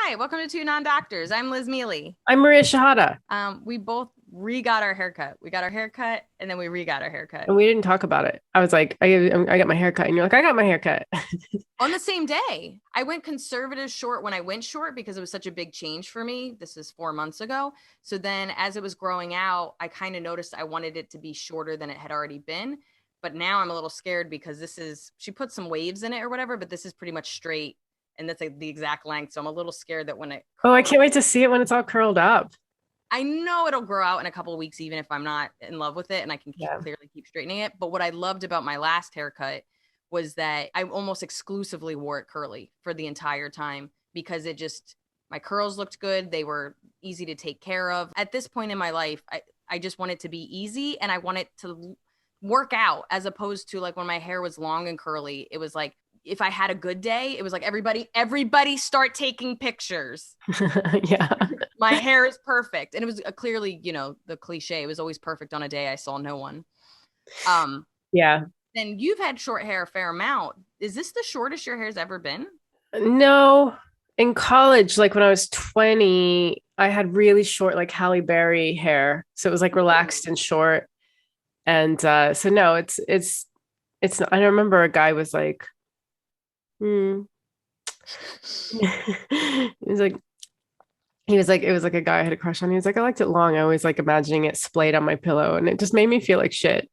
Hi, welcome to Two Non-Doctors. I'm Liz Mealy. I'm Maria Shahada. We both re-got our haircut. We got our haircut and then we re-got our haircut. And we didn't talk about it. I was like, I got my haircut. And you're like, I got my haircut. On the same day. I went conservative short when I went short because it was such a big change for me. This is 4 months ago. So then as it was growing out, I kind of noticed I wanted it to be shorter than it had already been. But now I'm a little scared because she put some waves in it or whatever, but this is pretty much straight. And that's like the exact length. So I'm a little scared that when it Oh, I can't wait to see it when it's all curled up. I know it'll grow out in a couple of weeks, even if I'm not in love with it and I can clearly keep straightening it. But what I loved about my last haircut was that I almost exclusively wore it curly for the entire time because my curls looked good. They were easy to take care of. At this point in my life, I just want it to be easy and I want it to work out, as opposed to like when my hair was long and curly, it was like, if I had a good day, it was like everybody start taking pictures. Yeah. My hair is perfect. And it was clearly, the cliche, it was always perfect on a day I saw no one. Yeah. Then you've had short hair a fair amount. Is this the shortest your hair's ever been? No. In college, like when I was 20, I had really short, like Halle Berry hair. So it was like relaxed and short. And so no, it's not. I remember a guy was like, it was like it was like a guy I had a crush on. He was like, I liked it long. I always like imagining it splayed on my pillow, and it just made me feel like shit.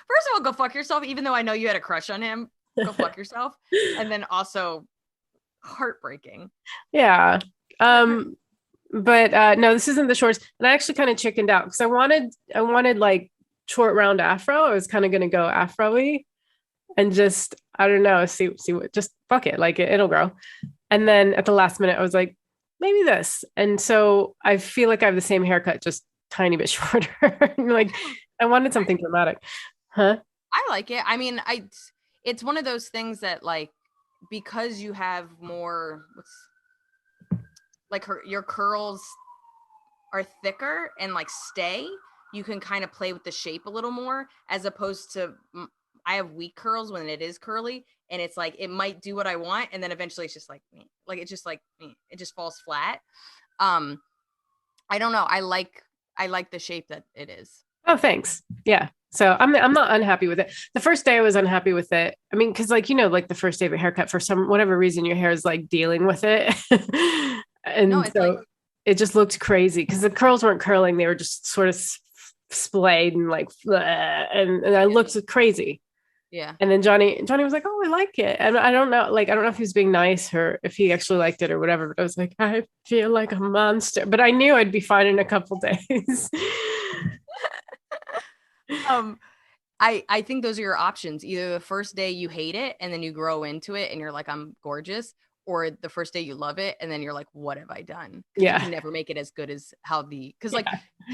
First of all, go fuck yourself. Even though I know you had a crush on him, go fuck yourself. And then also heartbreaking. Yeah. But no, this isn't the shorts. And I actually kind of chickened out because I wanted like short round afro. I was kind of gonna go afro-y and just, I don't know, see what, just fuck it, like it'll grow. And then at the last minute, I was like, maybe this. And so I feel like I have the same haircut, just tiny bit shorter. Like I wanted something dramatic. Huh? I like it. I mean, it's one of those things that like, because you have more, your curls are thicker and like stay, you can kind of play with the shape a little more, as opposed to I have weak curls when it is curly, and it's like it might do what I want, and then eventually it's just like it just falls flat. I don't know. I like the shape that it is. Oh, thanks. Yeah. So I'm not unhappy with it. The first day I was unhappy with it. I mean, because like like the first day of a haircut, for some whatever reason, your hair is like dealing with it, and no, so like, it just looked crazy because the curls weren't curling; they were just sort of splayed and like, and I looked crazy. Yeah. And then Johnny was like, oh, I like it. And I don't know if he was being nice or if he actually liked it or whatever. But I was like, I feel like a monster. But I knew I'd be fine in a couple days. I think those are your options. Either the first day you hate it and then you grow into it and you're like, I'm gorgeous. Or the first day you love it and then you're like, what have I done? Yeah. You can never make it as good as because like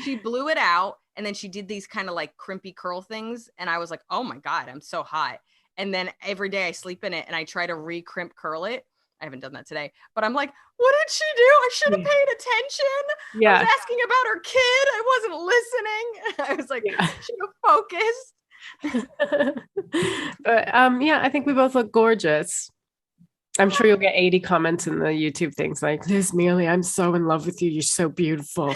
she blew it out and then she did these kind of like crimpy curl things. And I was like, oh my God, I'm so hot. And then every day I sleep in it and I try to re-crimp curl it. I haven't done that today, but I'm like, what did she do? I should have paid attention. Yeah. I was asking about her kid. I wasn't listening. I was like, should have focused. But yeah, I think we both look gorgeous. I'm sure you'll get 80 comments in the YouTube things like, Liz Mealy, I'm so in love with you. You're so beautiful.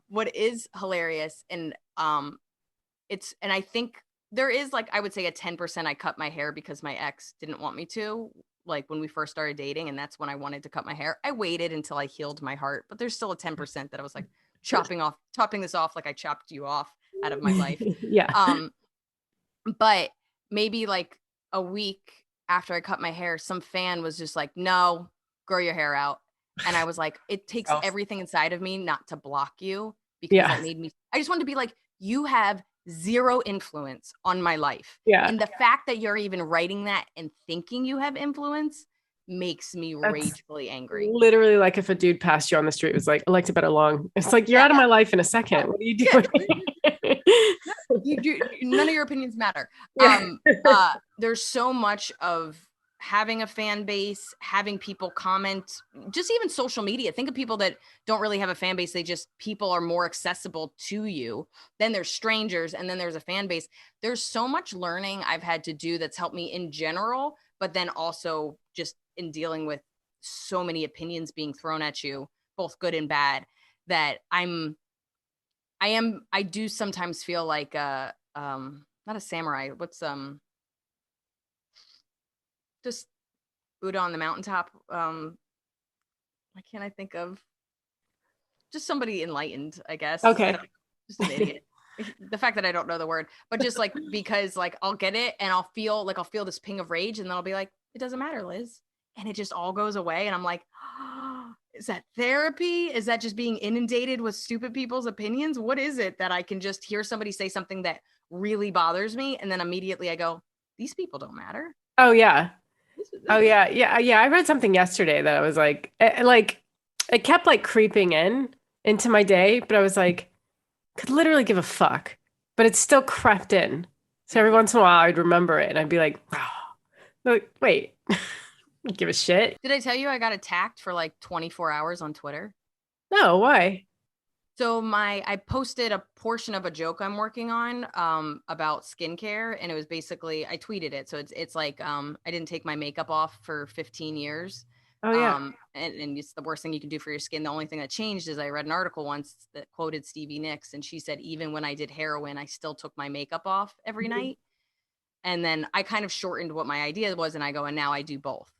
What is hilarious and I think there is like, I would say a 10% I cut my hair because my ex didn't want me to, like when we first started dating, and that's when I wanted to cut my hair. I waited until I healed my heart, but there's still a 10% that I was like chopping this off like I chopped you off out of my life. Yeah. But maybe like a week after I cut my hair, some fan was just like, no, grow your hair out. And I was like, it takes everything inside of me not to block you, because that made me, I just wanted to be like, you have zero influence on my life. Yeah. And the fact that you're even writing that and thinking you have influence makes me ragefully angry. Literally, like if a dude passed you on the street was like, I liked it better long. It's like, you're out of my life in a second. What are you doing? None of your opinions matter. There's so much of having a fan base, having people comment, just even social media. Think of people that don't really have a fan base. People are more accessible to you. Then there's strangers, and then there's a fan base. There's so much learning I've had to do that's helped me in general, but then also just in dealing with so many opinions being thrown at you, both good and bad, that I do sometimes feel like not a samurai. What's just Buddha on the mountaintop. Why can't I think of just somebody enlightened, I guess. Okay. Just an idiot. The fact that I don't know the word, but just like, because like I'll get it and I'll feel this ping of rage, and then I'll be like, it doesn't matter, Liz. And it just all goes away. And I'm like, oh, is that therapy? Is that just being inundated with stupid people's opinions? What is it that I can just hear somebody say something that really bothers me, and then immediately I go, these people don't matter. Oh yeah. Oh yeah. I read something yesterday that I was like it kept like creeping into my day, but I was like, could literally give a fuck, but it still crept in. So every once in a while I'd remember it and I'd be like, oh, wait, give a shit. Did I tell you I got attacked for like 24 hours on Twitter? No, why? So I posted a portion of a joke I'm working on about skincare, and it was basically, I tweeted it. So it's like I didn't take my makeup off for 15 years. Oh yeah. And it's the worst thing you can do for your skin. The only thing that changed is I read an article once that quoted Stevie Nicks, and she said, even when I did heroin, I still took my makeup off every night. And then I kind of shortened what my idea was, and I go, and now I do both.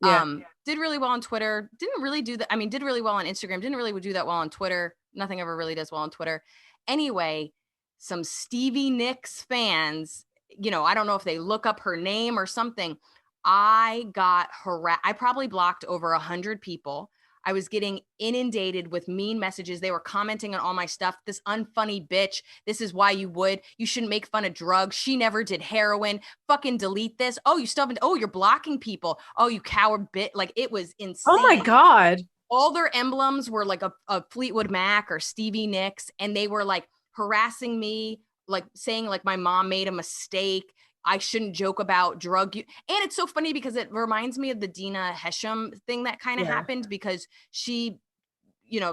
Yeah. Did really well on Twitter. Didn't really do that. I mean, did really well on Instagram. Didn't really do that well on Twitter. Nothing ever really does well on Twitter. Anyway, some Stevie Nicks fans, I don't know if they look up her name or something. I got harassed. I probably blocked over 100 people. I was getting inundated with mean messages. They were commenting on all my stuff. This unfunny bitch. This is why you shouldn't make fun of drugs. She never did heroin. Fucking delete this. Oh, you still haven't. Oh, you're blocking people. Oh, you coward bitch. Like, it was insane. Oh my God. All their emblems were like a Fleetwood Mac or Stevie Nicks. And they were like harassing me, like saying like my mom made a mistake. I shouldn't joke about drug use. And it's so funny because it reminds me of the Dina Hesham thing that kind of happened, because she,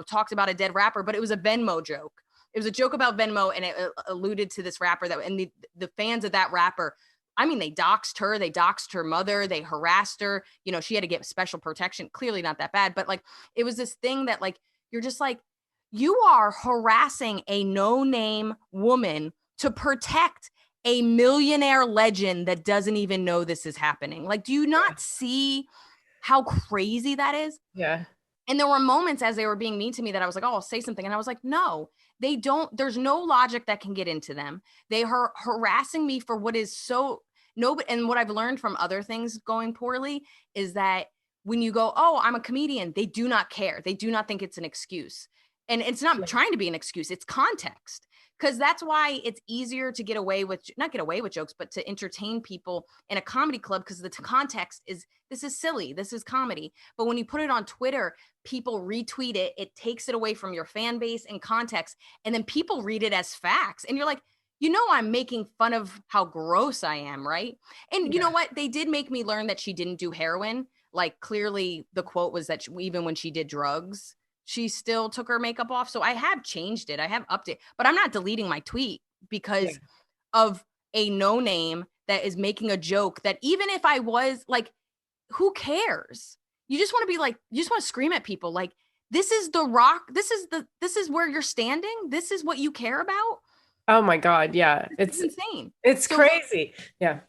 talked about a dead rapper, but it was a Venmo joke. It was a joke about Venmo, and it alluded to this rapper and the fans of that rapper, I mean, they doxed her mother, they harassed her, she had to get special protection. Clearly not that bad, but like, it was this thing that like, you're just like, you are harassing a no-name woman to protect a millionaire legend that doesn't even know this is happening. Like, do you not see how crazy that is? Yeah. And there were moments as they were being mean to me that I was like, oh, I'll say something. And I was like, no, they don't. There's no logic that can get into them. They are harassing me for what is so and what I've learned from other things going poorly is that when you go, oh, I'm a comedian, they do not care. They do not think it's an excuse. And it's not trying to be an excuse. It's context. Because that's why it's easier to not get away with jokes, but to entertain people in a comedy club, because the context is, this is silly, this is comedy. But when you put it on Twitter, people retweet it, it takes it away from your fan base and context, and then people read it as facts. And you're like, I'm making fun of how gross I am, right? And you know what? They did make me learn that she didn't do heroin. Like, clearly the quote was that even when she did drugs, she still took her makeup off. So I have changed it. I have updated, but I'm not deleting my tweet because of a no-name that is making a joke that, even if I was like, who cares? You just want to be like, you just want to scream at people. Like, this is the rock. This is where you're standing. This is what you care about. Oh my God. Yeah. It's insane. It's crazy. Yeah.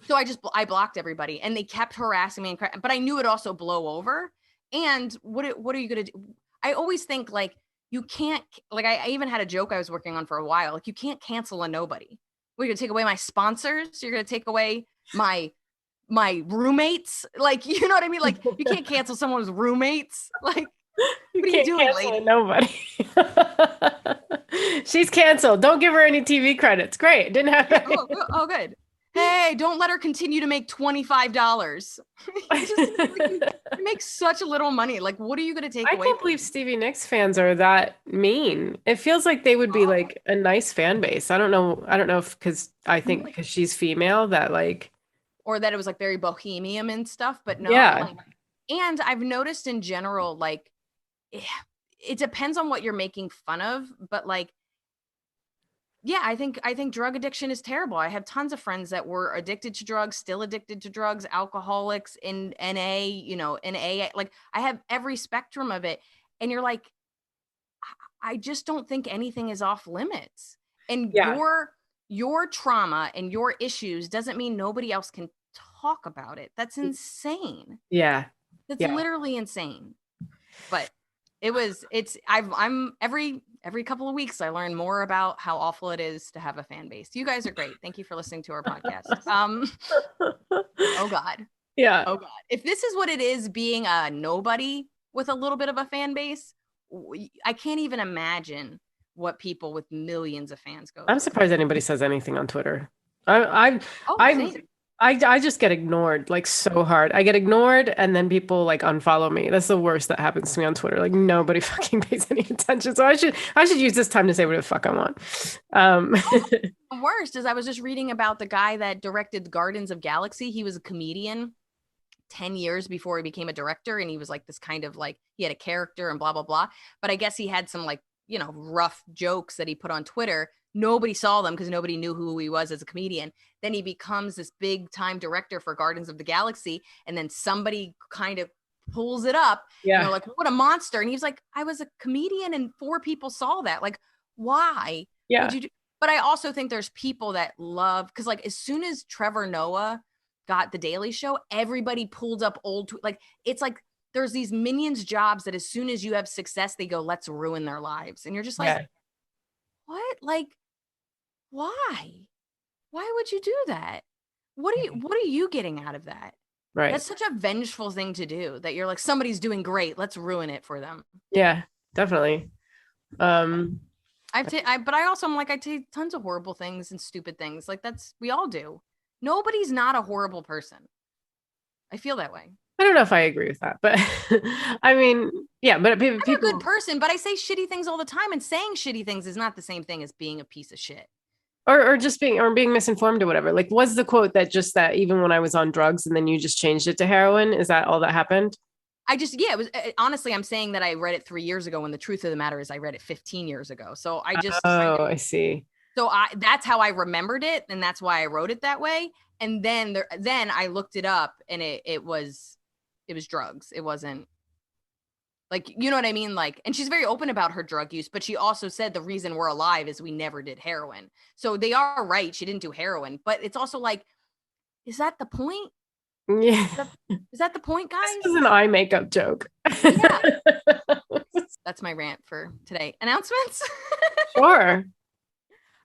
So I blocked everybody, and they kept harassing me, but I knew it'd also blow over. And what are you going to do? I always think like, you can't, like, I even had a joke I was working on for a while. Like, you can't cancel a nobody. You're going to take away my sponsors. You're going to take away my roommates. Like, you know what I mean? Like, you can't cancel someone's roommates. Like, what are you doing, lady? Nobody. She's canceled. Don't give her any TV credits. Great. Didn't have that. Oh, good. Hey, don't let her continue to make $25. You make such a little money. Like, what are you going to take away? I can't believe Stevie Nicks fans are that mean. It feels like they would be like a nice fan base. I don't know if because I think because she's female that like. or that it was like very bohemian and stuff, but no. Yeah. Like, and I've noticed in general, like it depends on what you're making fun of, but like, yeah, I think drug addiction is terrible. I have tons of friends that were addicted to drugs, still addicted to drugs, alcoholics in NA, you know, in AA. Like I have every spectrum of it. And you're like, I just don't think anything is off limits. And your trauma and your issues doesn't mean nobody else can talk about it. That's insane. Yeah. That's literally insane. But I'm every couple of weeks I learn more about how awful it is to have a fan base. You guys are great. Thank you for listening to our podcast. Oh God. Yeah. Oh God. If this is what it is being a nobody with a little bit of a fan base, I can't even imagine what people with millions of fans go through. I'm surprised anybody says anything on Twitter. I just get ignored like so hard. I get ignored and then people like unfollow me. That's the worst that happens to me on Twitter. Like nobody fucking pays any attention. So I should use this time to say whatever the fuck I want. The worst is I was just reading about the guy that directed Gardens of Galaxy. He was a comedian 10 years before he became a director. And he was like this kind of like, he had a character and blah, blah, blah. But I guess he had some like, you know, rough jokes that he put on Twitter. Nobody saw them because nobody knew who he was as a comedian. Then he becomes this big time director for Gardens of the Galaxy. And then somebody kind of pulls it up. Yeah. And they're like, what a monster. And he's like, I was a comedian and 4 people saw that. Like, why? Yeah. Would you do? But I also think there's people that love, because like as soon as Trevor Noah got The Daily Show, everybody pulled up old, like, it's like there's these minions jobs that as soon as you have success, they go, let's ruin their lives. And you're just like, what? Like, why would you do that? What are you getting out of that? Right. That's such a vengeful thing to do, that you're like, somebody's doing great, let's ruin it for them. Yeah, definitely. But I also am like, I take tons of horrible things and stupid things. Like we all do. Nobody's not a horrible person. I feel that way. I don't know if I agree with that, but I mean, yeah, but people, I'm a good person, but I say shitty things all the time, and saying shitty things is not the same thing as being a piece of shit. Or just being misinformed or whatever. Like, was the quote that even when I was on drugs and then you just changed it to heroin? Is that all that happened? It was honestly, I'm saying that I read it 3 years ago when the truth of the matter is I read it 15 years ago. So I see. So that's how I remembered it. And that's why I wrote it that way. And then I looked it up and it was drugs. It wasn't like, you know what I mean? Like, and she's very open about her drug use, but she also said the reason we're alive is we never did heroin. So they are right. She didn't do heroin, but it's also like, is that the point? Yeah. Is that the point, guys? This is an eye makeup joke. Yeah. That's my rant for today. Announcements? Sure.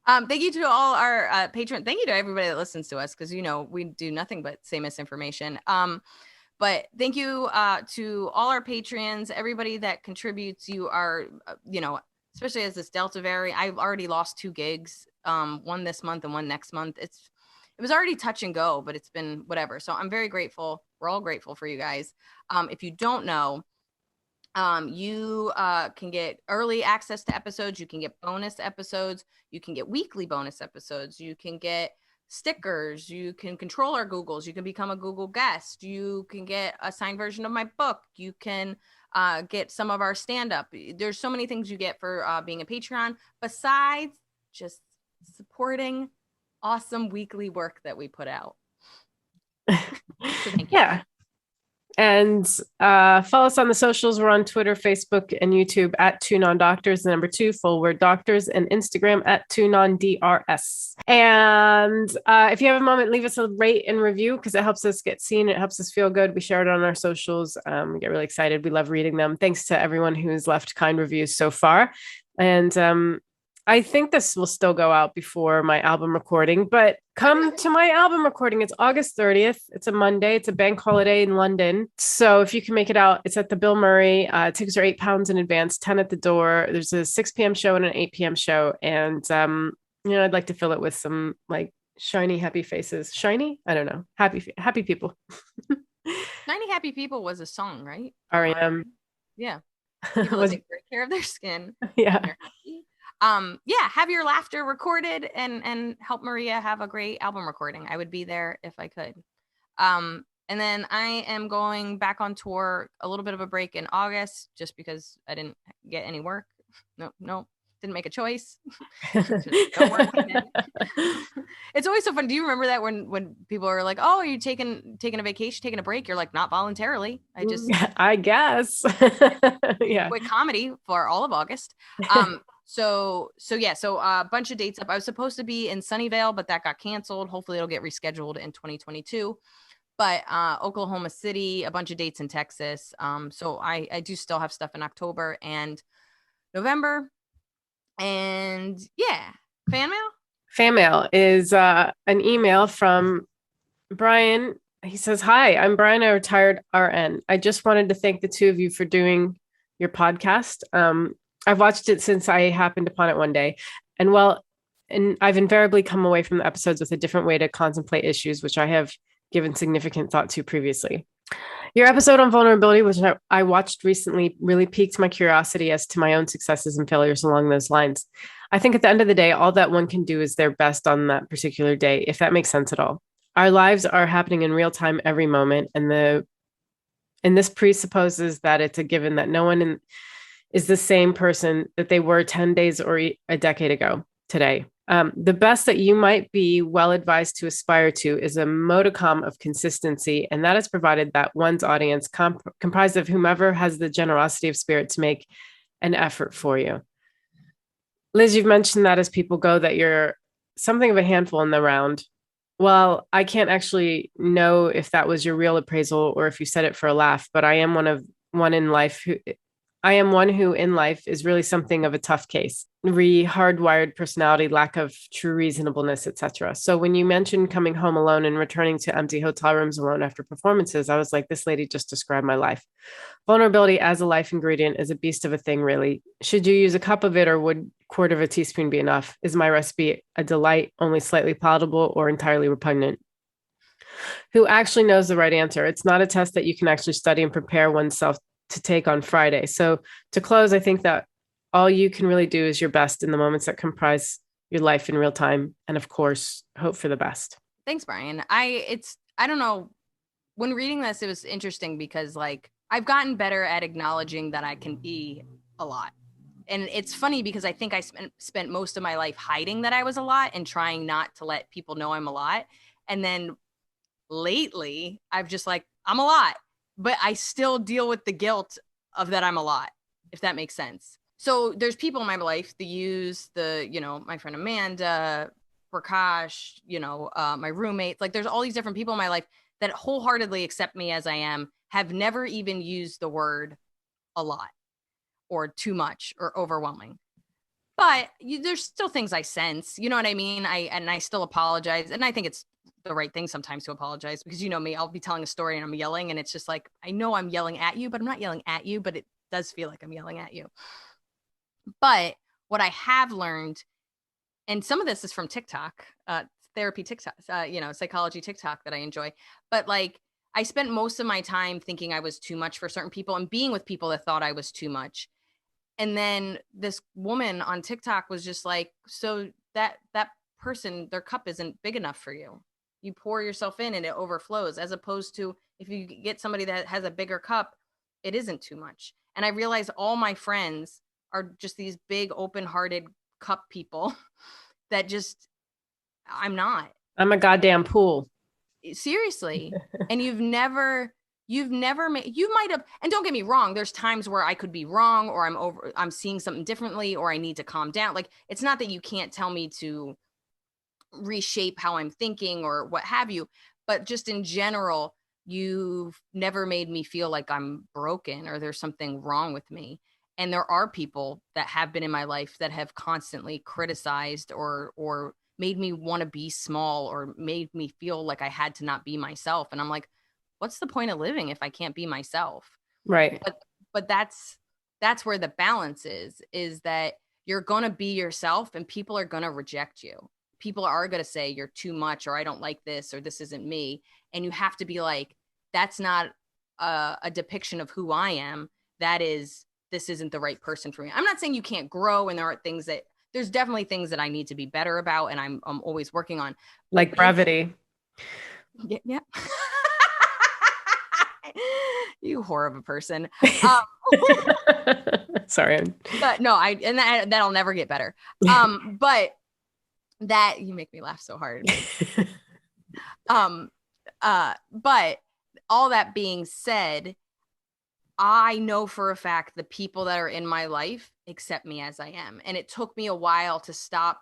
Thank you to all our patrons. Thank you to everybody that listens to us, because, you know, we do nothing but say misinformation. But thank you to all our patrons, everybody that contributes. You are, you know, especially as this Delta variant, I've already lost 2 gigs, one this month and one next month. It was already touch and go, but it's been whatever. So I'm very grateful. We're all grateful for you guys. If you don't know, you can get early access to episodes. You can get bonus episodes. You can get weekly bonus episodes. You can get stickers. You can control our Googles. You can become a Google guest. You can get a signed version of my book. You can get some of our stand-up. There's so many things you get for being a Patreon, besides just supporting awesome weekly work that we put out. So thank you. Yeah. And follow us on the socials. We're on Twitter, Facebook, and YouTube at @TuneOnDoctors, the number 2, full word doctors, and Instagram at @TuneOnDRS. And if you have a moment, leave us a rate and review, because it helps us get seen. It helps us feel good. We share it on our socials. We get really excited. We love reading them. Thanks to everyone who's left kind reviews so far. And I think this will still go out before my album recording, but come to my album recording. It's August 30th. It's a Monday. It's a bank holiday in London. So if you can make it out, it's at the Bill Murray. Tickets are £8 in advance, 10 at the door. There's a 6 p.m. show and an 8 p.m. show. And, you know, I'd like to fill it with some like shiny, happy faces. Shiny? I don't know. Happy people. Shiny Happy People was a song, right? R.E.M. Yeah. People that take great care of their skin. Yeah. Have your laughter recorded and help Maria have a great album recording. I would be there if I could. And then I am going back on tour, a little bit of a break in August, just because I didn't get any work. No, didn't make a choice. No work. It's always so fun. Do you remember that when people are like, "Oh, are you taking a vacation, taking a break?" You're like, "Not voluntarily. I guess." Yeah. Quit comedy for all of August. So a bunch of dates up. I was supposed to be in Sunnyvale, but that got canceled. Hopefully it'll get rescheduled in 2022. But Oklahoma City, a bunch of dates in Texas. So I do still have stuff in October and November. And yeah, fan mail. Fan mail is an email from Brian. He says, "Hi, I'm Brian, a retired RN. I just wanted to thank the two of you for doing your podcast. I've watched it since I happened upon it one day. And I've invariably come away from the episodes with a different way to contemplate issues, which I have given significant thought to previously. Your episode on vulnerability, which I watched recently, really piqued my curiosity as to my own successes and failures along those lines. I think at the end of the day, all that one can do is their best on that particular day, if that makes sense at all. Our lives are happening in real time every moment, and this presupposes that it's a given that no one is the same person that they were 10 days or a decade ago today. The best that you might be well advised to aspire to is a modicum of consistency, and that is provided that one's audience comprised of whomever has the generosity of spirit to make an effort for you." Liz, you've mentioned that as people go, that you're something of a handful in the round. Well, I can't actually know if that was your real appraisal or if you said it for a laugh, but I am one who in life is really something of a tough case. Hardwired personality, lack of true reasonableness, etc. So when you mentioned coming home alone and returning to empty hotel rooms alone after performances, I was like, this lady just described my life. Vulnerability as a life ingredient is a beast of a thing, really. Should you use a cup of it, or would a quarter of a teaspoon be enough? Is my recipe a delight, only slightly palatable, or entirely repugnant? Who actually knows the right answer? It's not a test that you can actually study and prepare oneself to take on Friday. So to close, I think that all you can really do is your best in the moments that comprise your life in real time. And of course, hope for the best. Thanks, Brian. I don't know. When reading this, it was interesting because like I've gotten better at acknowledging that I can be a lot. And it's funny because I think I spent most of my life hiding that I was a lot and trying not to let people know I'm a lot. And then lately I've just like, I'm a lot, but I still deal with the guilt of that I'm a lot, if that makes sense. So there's people in my life that use my friend Amanda, Prakash, my roommates, like there's all these different people in my life that wholeheartedly accept me as I am, have never even used the word a lot or too much or overwhelming. But there's still things I sense, you know what I mean? I still apologize. And I think it's the right thing sometimes to apologize because you know me, I'll be telling a story and I'm yelling and it's just like, I know I'm yelling at you, but I'm not yelling at you, but it does feel like I'm yelling at you. But what I have learned, and some of this is from TikTok, therapy TikTok, psychology TikTok that I enjoy, but like I spent most of my time thinking I was too much for certain people and being with people that thought I was too much. And then this woman on TikTok was just like, so that person, their cup isn't big enough for you. You pour yourself in and it overflows, as opposed to if you get somebody that has a bigger cup, it isn't too much. And I realized all my friends are just these big, open-hearted cup people that just, I'm not. I'm a goddamn pool. Seriously. And you might have, and don't get me wrong, there's times where I could be wrong or I'm seeing something differently or I need to calm down. Like, it's not that you can't tell me to reshape how I'm thinking or what have you, but just in general, you've never made me feel like I'm broken or there's something wrong with me. And there are people that have been in my life that have constantly criticized or made me want to be small or made me feel like I had to not be myself. And I'm like, what's the point of living if I can't be myself? Right. But that's where the balance is that you're going to be yourself and people are going to reject you. People are going to say you're too much or I don't like this or this isn't me. And you have to be like, that's not a depiction of who I am. This isn't the right person for me. I'm not saying you can't grow and there's definitely things that I need to be better about and I'm always working on. Like brevity. Yeah. You whore of a person. Sorry. But no, that'll never get better. But that, you make me laugh so hard. But all that being said, I know for a fact the people that are in my life accept me as I am. And it took me a while to stop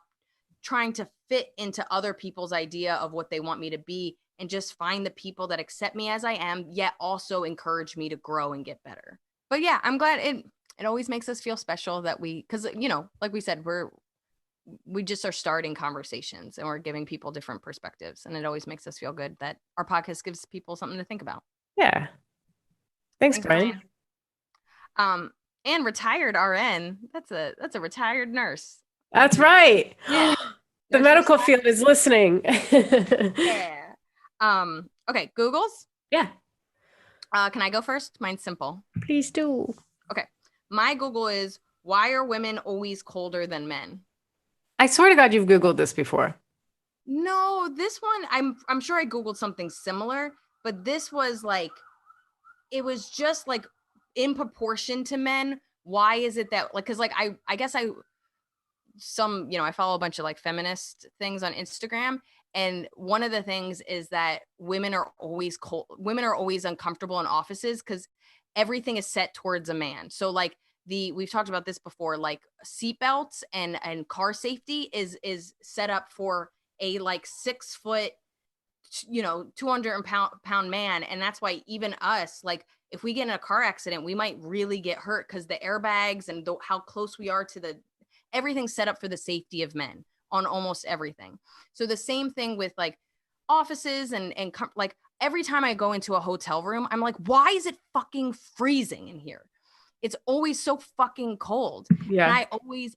trying to fit into other people's idea of what they want me to be and just find the people that accept me as I am, yet also encourage me to grow and get better. But yeah, I'm glad it always makes us feel special that because, you know, like we said, we just are starting conversations and we're giving people different perspectives. And it always makes us feel good that our podcast gives people something to think about. Yeah. Thanks, Brian. And retired RN. That's a retired nurse. That's right. Yeah. The medical field is listening. Yeah. Okay. Google's? Yeah. Can I go first? Mine's simple. Please do. Okay. My Google is, why are women always colder than men? I swear to God, you've Googled this before. No, this one, I'm sure I Googled something similar, but this was like, it was just like in proportion to men. Why is it that, like, cause like, I guess I follow a bunch of like feminist things on Instagram. And one of the things is that women are always cold. Women are always uncomfortable in offices because everything is set towards a man. So like we've talked about this before, like seatbelts and car safety is set up for a like 6 foot, 200-pound man. And that's why even us, like if we get in a car accident, we might really get hurt because the airbags and how close we are to everything's set up for the safety of men on almost everything. So the same thing with like offices and like every time I go into a hotel room, I'm like, why is it fucking freezing in here? It's always so fucking cold. Yeah. And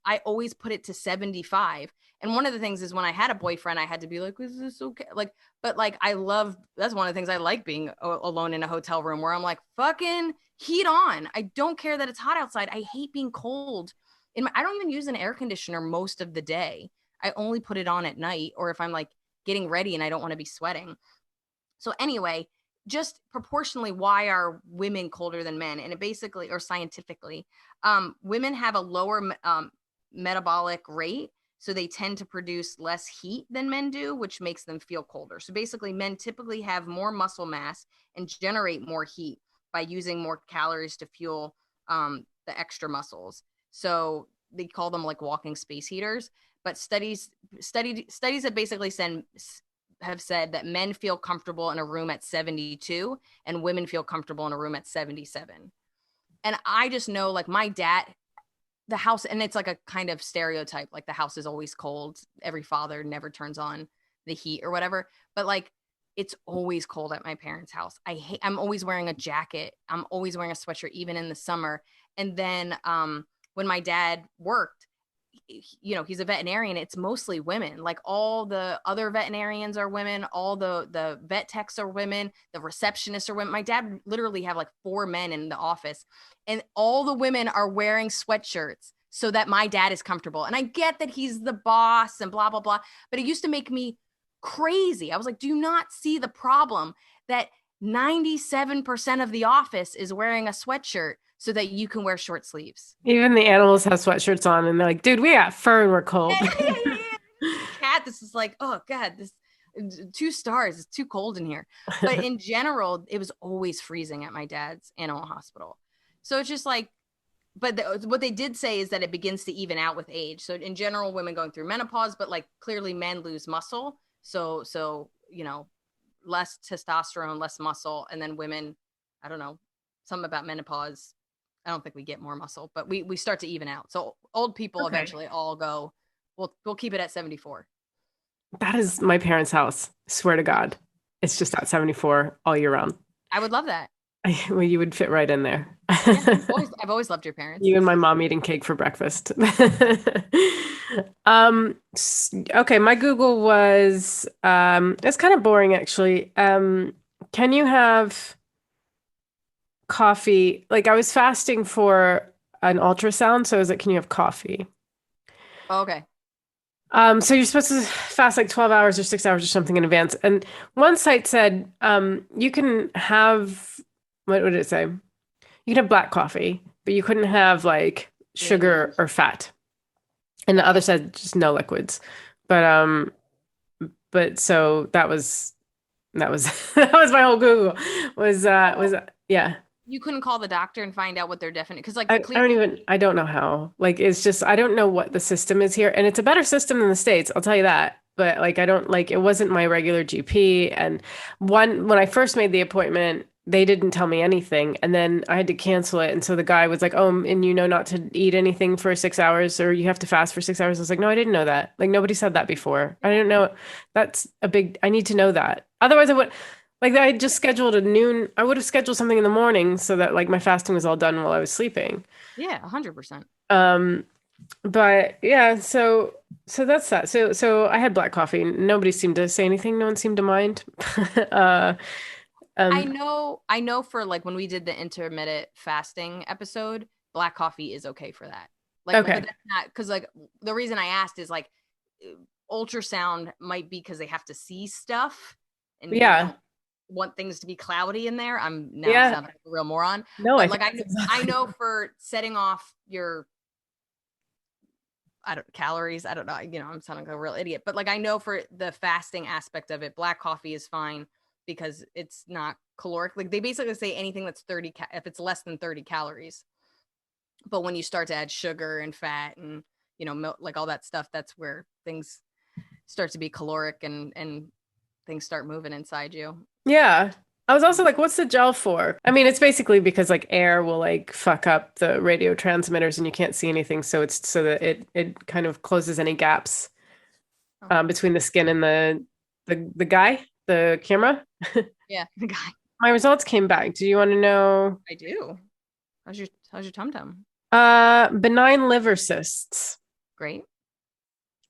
I always put it to 75. And one of the things is when I had a boyfriend, I had to be like, is this okay? Like, but like, that's one of the things I like being alone in a hotel room where I'm like, fucking heat on. I don't care that it's hot outside. I hate being cold. I don't even use an air conditioner most of the day. I only put it on at night or if I'm like getting ready and I don't want to be sweating. So anyway, just proportionally, why are women colder than men? And it basically, or scientifically, women have a lower metabolic rate. So they tend to produce less heat than men do, which makes them feel colder. So basically, men typically have more muscle mass and generate more heat by using more calories to fuel the extra muscles. So they call them like walking space heaters. But studies have basically have said that men feel comfortable in a room at 72 and women feel comfortable in a room at 77. And I just know, like, my dad, the house, and it's like a kind of stereotype, like the house is always cold. Every father never turns on the heat or whatever. But like, it's always cold at my parents' house. I'm always wearing a jacket. I'm always wearing a sweatshirt, even in the summer. And then when my dad worked, he's a veterinarian. It's mostly women. Like all the other veterinarians are women. All the vet techs are women. The receptionists are women. My dad literally have like 4 men in the office, and all the women are wearing sweatshirts so that my dad is comfortable. And I get that he's the boss and blah, blah, blah. But it used to make me crazy. I was like, do you not see the problem that 97% of the office is wearing a sweatshirt so that you can wear short sleeves? Even the animals have sweatshirts on and they're like, dude, we got fur and we're cold. Cat, this is like, oh God, this 2 stars. It's too cold in here. But in general, it was always freezing at my dad's animal hospital. So it's just like, but what they did say is that it begins to even out with age. So in general, women going through menopause, but like clearly men lose muscle. So, less testosterone, less muscle. And then women, I don't know, something about menopause. I don't think we get more muscle, but we start to even out. So old people eventually all go, we'll keep it at 74. That is my parents' house. Swear to God. It's just at 74 all year round. I would love that. Well, you would fit right in there. Yeah, I've always loved your parents. You and my mom eating cake for breakfast. Okay, my Google was, it's kind of boring actually. Can you have coffee? Like I was fasting for an ultrasound. So I was like, can you have coffee? Oh, okay. So you're supposed to fast like 12 hours or 6 hours or something in advance. And one site said, you can have what would it say? You could have black coffee, but you couldn't have like sugar or fat. And the other said just no liquids. But so that was that was my whole Google was yeah. You couldn't call the doctor and find out what they're definite because like I don't know how. Like it's just I don't know what the system is here. And it's a better system than the States, I'll tell you that. But like I don't like it wasn't my regular GP. And when I first made the appointment, they didn't tell me anything. And then I had to cancel it. And so the guy was like, "Oh, and you know not to eat anything for 6 hours or you have to fast for 6 hours." I was like, "No, I didn't know that. Like nobody said that before. I didn't know that's a big I need to know that. Otherwise I would like I just scheduled a noon. I would have scheduled something in the morning so that like my fasting was all done while I was sleeping. Yeah, 100%. But yeah, so that's that. So I had black coffee. Nobody seemed to say anything. No one seemed to mind. uh, I know for like when we did the intermittent fasting episode, black coffee is okay for that. Like, okay. but that's not because like the reason I asked is like ultrasound might be because they have to see stuff and Yeah. want things to be cloudy in there. I'm now sounding like a real moron. No, but like I know for setting off your calories. I don't know. I'm sounding like a real idiot, but like I know for the fasting aspect of it, black coffee is fine because it's not caloric. Like they basically say anything that's if it's less than 30 calories. But when you start to add sugar and fat and milk, like all that stuff, that's where things start to be caloric and things start moving inside you. Yeah. I was also like, what's the gel for? I mean, it's basically because like air will like fuck up the radio transmitters and you can't see anything. So it's so that it kind of closes any gaps between the skin and the guy, the camera. Yeah, the guy. My results came back. Do you want to know? I do. How's your tum-tum? Benign liver cysts. Great.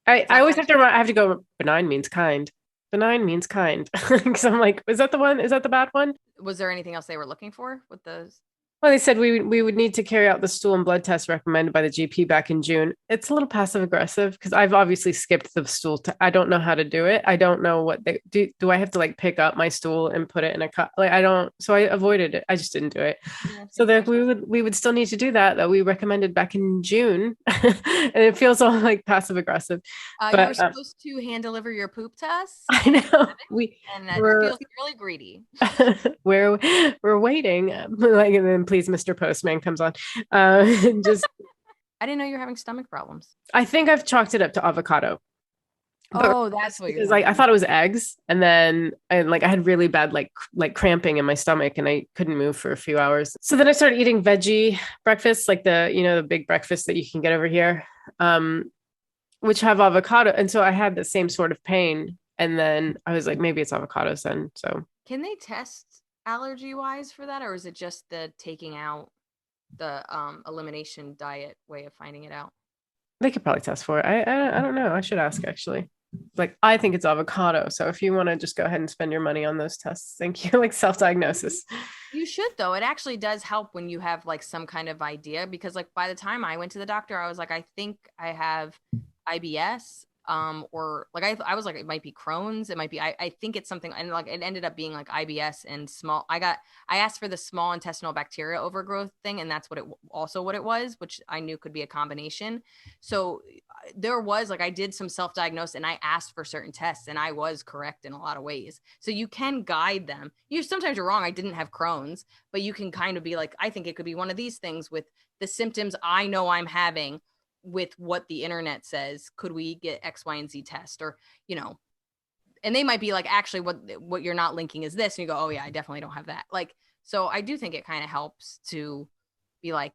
I always have to go, benign means kind. Benign means kind. Because I'm like, is that the one? Is that the bad one? Was there anything else they were looking for with those? Well, they said we would need to carry out the stool and blood test recommended by the GP back in June. It's a little passive aggressive because I've obviously skipped the stool. I don't know how to do it. I don't know what they do. Do I have to like pick up my stool and put it in a cup? Like I don't. So I avoided it. I just didn't do it. Yeah, so that we would still need to do that we recommended back in June, and it feels all like passive aggressive. But you were supposed to hand deliver your poop test. I know and that feels really greedy. we're waiting, like, and then please, Mr. Postman comes on. Just I didn't know you're having stomach problems. I think I've chalked it up to avocado. Oh, that's what because like I thought it was eggs, and then I had really bad like cramping in my stomach, and I couldn't move for a few hours. So then I started eating veggie breakfast, like the big breakfast that you can get over here, which have avocado, and so I had the same sort of pain, and then I was like, maybe it's avocados then. So can they test allergy wise for that, or is it just the taking out the elimination diet way of finding it out? They could probably test for it. I don't know. I should ask actually. Like I think it's avocado. So if you want to just go ahead and spend your money on those tests, thank you. Like self-diagnosis. You should though. It actually does help when you have like some kind of idea, because like by the time I went to the doctor, I was like, I think I have IBS. Or like I was like, it might be Crohn's, it might be I think it's something, and like it ended up being like IBS and I asked for the small intestinal bacteria overgrowth thing, and that's what it was, which I knew could be a combination. So there was like I did some self-diagnose and I asked for certain tests and I was correct in a lot of ways. So you can guide them. Sometimes you're wrong. I didn't have Crohn's, but you can kind of be like, I think it could be one of these things with the symptoms I know I'm having. With what the internet says, could we get X, Y, and Z test, or and they might be like, actually what you're not linking is this, and you go, oh yeah, I definitely don't have that. Like, so I do think it kind of helps to be like,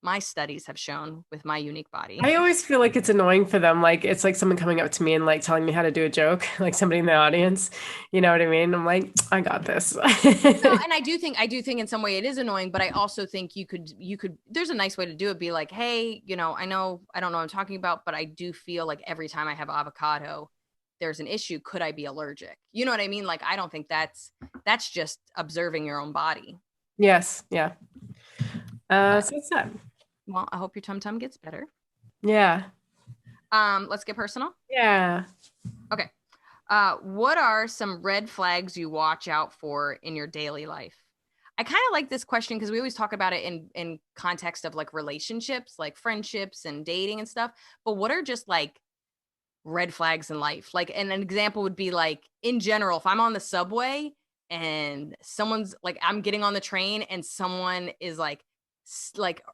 my studies have shown with my unique body. I always feel like it's annoying for them. Like it's like someone coming up to me and like telling me how to do a joke, like somebody in the audience. You know what I mean? I'm like, I got this. No, and I do think in some way it is annoying, but I also think you could, there's a nice way to do it. Be like, hey, I don't know what I'm talking about, but I do feel like every time I have avocado, there's an issue. Could I be allergic? You know what I mean? Like, I don't think that's just observing your own body. Yes. Yeah. So it's that. Well, I hope your tum-tum gets better. Yeah. Let's get personal. Yeah. Okay. What are some red flags you watch out for in your daily life? I kind of like this question because we always talk about it in context of like relationships, like friendships and dating and stuff. But what are just like red flags in life? Like, and an example would be like, in general, if I'm on the subway and someone's like, I'm getting on the train and someone is like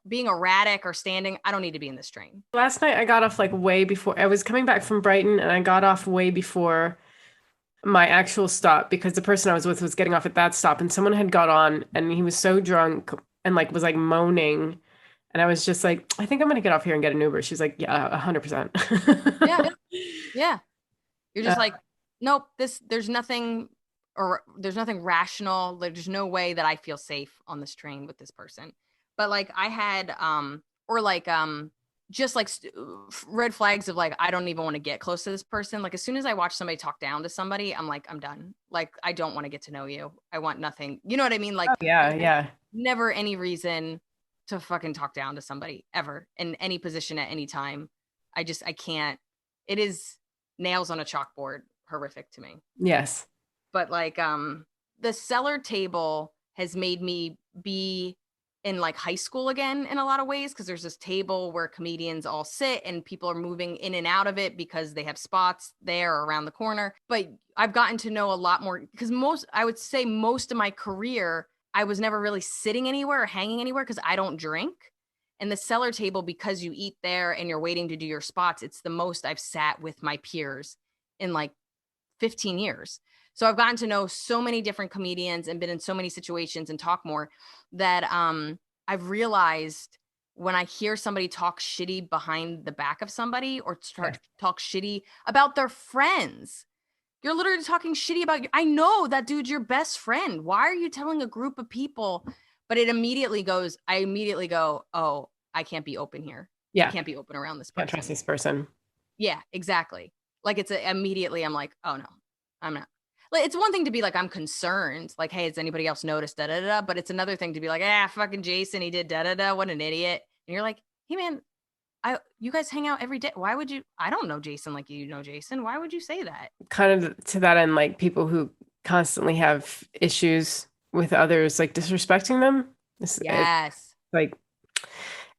being erratic or standing, I don't need to be in this train. Last night I got off like way before. I was coming back from Brighton and I got off way before my actual stop because the person I was with was getting off at that stop and someone had got on and he was so drunk and like was like moaning. And I was just like, I think I'm gonna get off here and get an Uber. She's like, yeah, 100%. Yeah. Yeah. You're just like, nope, there's nothing rational. There's no way that I feel safe on this train with this person. But like I had, or like, just like red flags of like, I don't even want to get close to this person. Like as soon as I watch somebody talk down to somebody, I'm like, I'm done. Like, I don't want to get to know you. I want nothing. You know what I mean? Like, yeah. Never any reason to fucking talk down to somebody ever in any position at any time. I can't. It is nails on a chalkboard horrific to me. Yes. But like, the cellar table has made me be in like high school again in a lot of ways, because there's this table where comedians all sit and people are moving in and out of it because they have spots there or around the corner. But I've gotten to know a lot more because I would say most of my career, I was never really sitting anywhere or hanging anywhere because I don't drink. And the cellar table, because you eat there and you're waiting to do your spots, it's the most I've sat with my peers in like 15 years. So I've gotten to know so many different comedians and been in so many situations and talk more that I've realized when I hear somebody talk shitty behind the back of somebody or talk shitty about their friends, you're literally talking shitty about you. I know that dude's your best friend. Why are you telling a group of people? But I immediately go, oh, I can't be open here. Yeah. I can't be open around this person. Can't trust this person. Yeah, exactly. Like immediately I'm like, oh no, I'm not. Like, it's one thing to be like, I'm concerned. Like, hey, has anybody else noticed? Da da da. But it's another thing to be like, fucking Jason, he did da da da. What an idiot. And you're like, hey man, you guys hang out every day. Why would you? I don't know Jason like you know Jason. Why would you say that? Kind of to that end, like people who constantly have issues with others, like disrespecting them. Yes. Like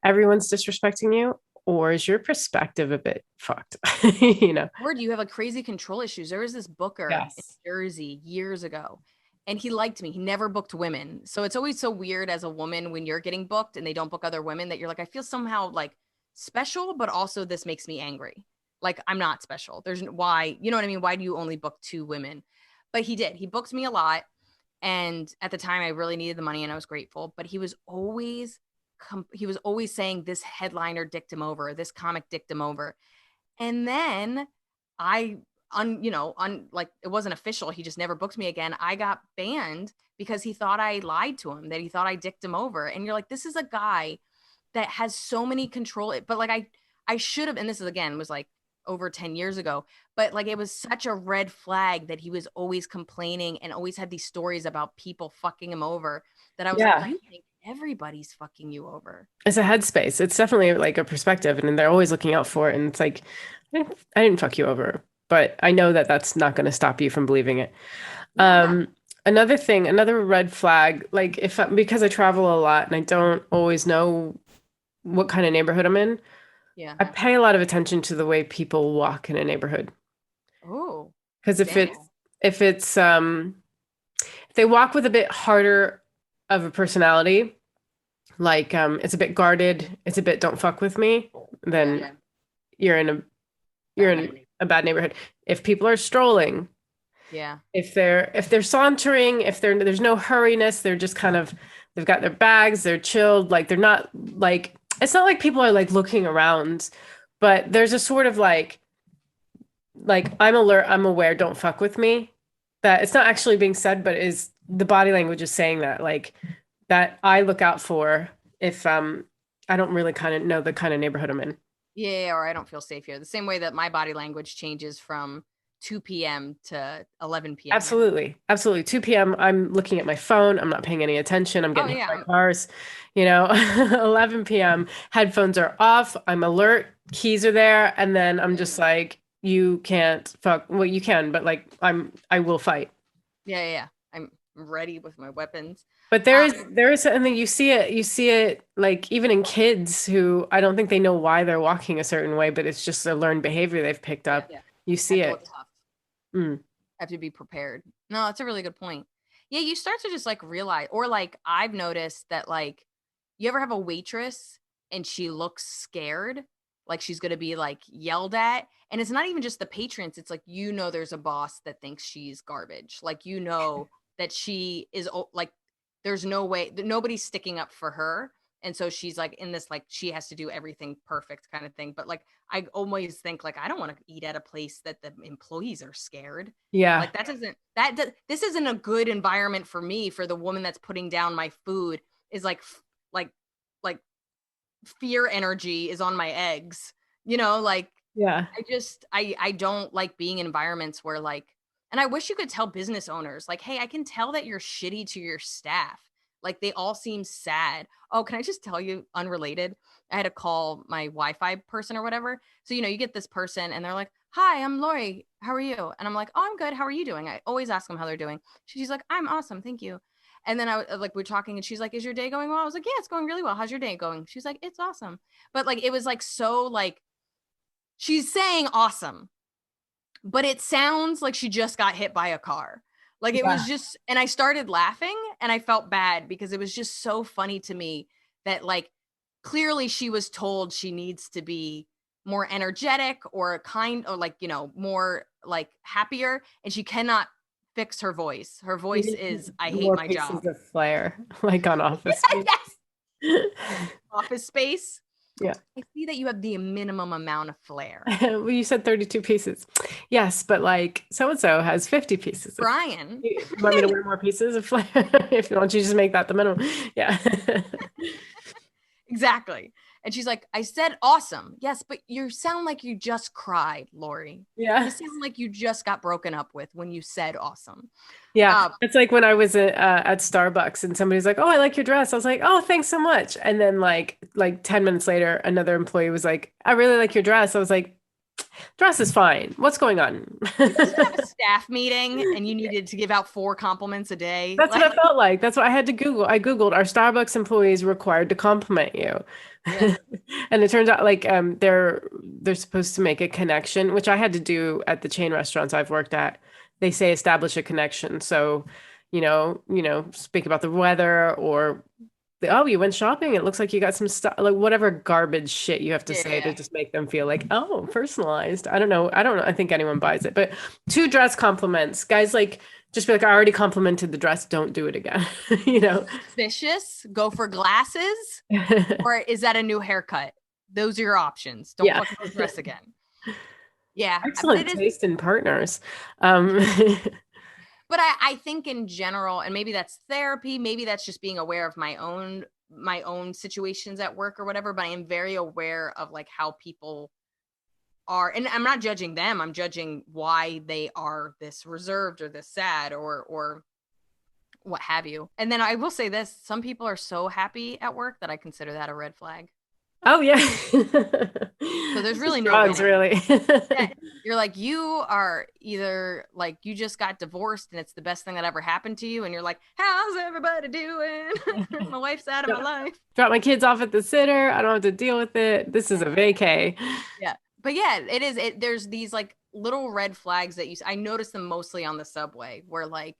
everyone's disrespecting you, or is your perspective a bit fucked? You know? Or do you have like crazy control issues? There was this booker in Jersey years ago, and he liked me. He never booked women. So it's always so weird as a woman when you're getting booked and they don't book other women that you're like, I feel somehow like special, but also this makes me angry. Like I'm not special. There's why, you know what I mean? Why do you only book 2 women? But he did. He booked me a lot. And at the time I really needed the money and I was grateful, but he was always saying this headliner dicked him over, this comic dicked him over. And then like it wasn't official. He just never booked me again. I got banned because he thought I lied to him, that he thought I dicked him over. And you're like, this is a guy that has so many control. But like I should have, and this is again was like over 10 years ago, but like it was such a red flag that he was always complaining and always had these stories about people fucking him over that I was like, I think everybody's fucking you over. It's a headspace. It's definitely like a perspective, and they're always looking out for it. And it's like, I didn't fuck you over, but I know that that's not going to stop you from believing it. Another red flag, like because I travel a lot and I don't always know what kind of neighborhood I'm in. Yeah. I pay a lot of attention to the way people walk in a neighborhood. Oh. Because if they walk with a bit harder of a personality, like it's a bit guarded, it's a bit don't fuck with me, then you're in a bad neighborhood. If people are strolling, if they're sauntering, if there's no hurriness, they're just kind of, they've got their bags, they're chilled, like they're not like, it's not like people are like looking around, but there's a sort of like I'm alert, I'm aware, don't fuck with me. That it's not actually being said, but is the body language is saying that, like that I look out for if I don't really kind of know the kind of neighborhood I'm in. Yeah, or I don't feel safe here. The same way that my body language changes from 2 p.m. to 11 p.m. Absolutely. 2 p.m. I'm looking at my phone. I'm not paying any attention. I'm getting hit by cars. 11 p.m. headphones are off. I'm alert. Keys are there. And then I'm just like, you can't fuck. Well, you can, but like I will fight. Yeah. I'm ready with my weapons. But there is something you see it like even in kids who I don't think they know why they're walking a certain way, but it's just a learned behavior they've picked up. Yeah. You see it. Have to be prepared. No, that's a really good point. Yeah, you start to just like realize, or like I've noticed that like you ever have a waitress and she looks scared, like she's gonna be like yelled at, and it's not even just the patrons. It's like there's a boss that thinks she's garbage. Like that she is like there's no way that nobody's sticking up for her. And so she's like in this, like she has to do everything perfect kind of thing. But like, I always think like, I don't want to eat at a place that the employees are scared. Yeah. Like this isn't a good environment for me, for the woman that's putting down my food is like fear energy is on my eggs, like, yeah. I don't like being in environments where like, and I wish you could tell business owners like, hey, I can tell that you're shitty to your staff. Like they all seem sad. Oh, can I just tell you, unrelated? I had to call my Wi-Fi person or whatever. So, you get this person and they're like, hi, I'm Lori. How are you? And I'm like, oh, I'm good. How are you doing? I always ask them how they're doing. She's like, I'm awesome. Thank you. And then we're talking and she's like, is your day going well? I was like, yeah, it's going really well. How's your day going? She's like, it's awesome. But like, it was like, so like, she's saying awesome, but it sounds like she just got hit by a car. Like it was just, and I started laughing and I felt bad because it was just so funny to me that like, clearly she was told she needs to be more energetic or kind or like, more like happier, and she cannot fix her voice. Her voice is, I hate my job. Of flair, like on Office Space. Office Space. Yeah. I see that you have the minimum amount of flair. Well, you said 32 pieces. Yes, but like so-and-so has 50 pieces. Brian. You want me to wear more pieces of flair? If you want, you just make that the minimum. Yeah. Exactly. And she's like, I said awesome. Yes, but you sound like you just cried, Lori. Yeah. You sound like you just got broken up with when you said awesome. Yeah. It's like when I was at Starbucks and somebody's like, oh, I like your dress. I was like, oh, thanks so much. And then like 10 minutes later, another employee was like, I really like your dress. I was like, dress is fine. What's going on? You just have a staff meeting and you needed to give out 4 compliments a day. That's what I felt like. That's what I had to Google. I Googled, are Starbucks employees required to compliment you? Yeah. And it turns out like they're supposed to make a connection, which I had to do at the chain restaurants I've worked at. They say establish a connection. So, speak about the weather or oh, you went shopping. It looks like you got some stuff, like whatever garbage shit you have to say to just make them feel like, oh, personalized. I don't know. I think anyone buys it. But 2 dress compliments, guys, like just be like, I already complimented the dress. Don't do it again. Vicious. Go for glasses. Or is that a new haircut? Those are your options. Don't fucking dress again. Yeah. Excellent taste in partners. But I think in general, and maybe that's therapy, maybe that's just being aware of my own situations at work or whatever, but I am very aware of like how people are, and I'm not judging them, I'm judging why they are this reserved or this sad or what have you. And then I will say this, some people are so happy at work that I consider that a red flag. Oh yeah. So there's really no drugs, really. Yeah, you're like, you are either like you just got divorced and it's the best thing that ever happened to you, and you're like, how's everybody doing? My wife's out of my life. Drop my kids off at the sitter. I don't have to deal with it. This is a vacay. Yeah, but yeah, it is. There's these like little red flags that I notice them mostly on the subway, where like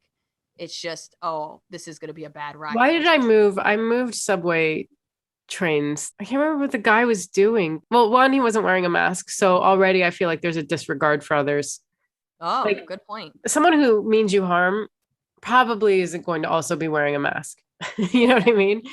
it's just, oh, this is gonna be a bad ride. Why did I move? I moved subway trains. I can't remember what the guy was doing. Well, one, he wasn't wearing a mask, so already I feel like there's a disregard for others. Oh, like, good point. Someone who means you harm probably isn't going to also be wearing a mask. You know what I mean?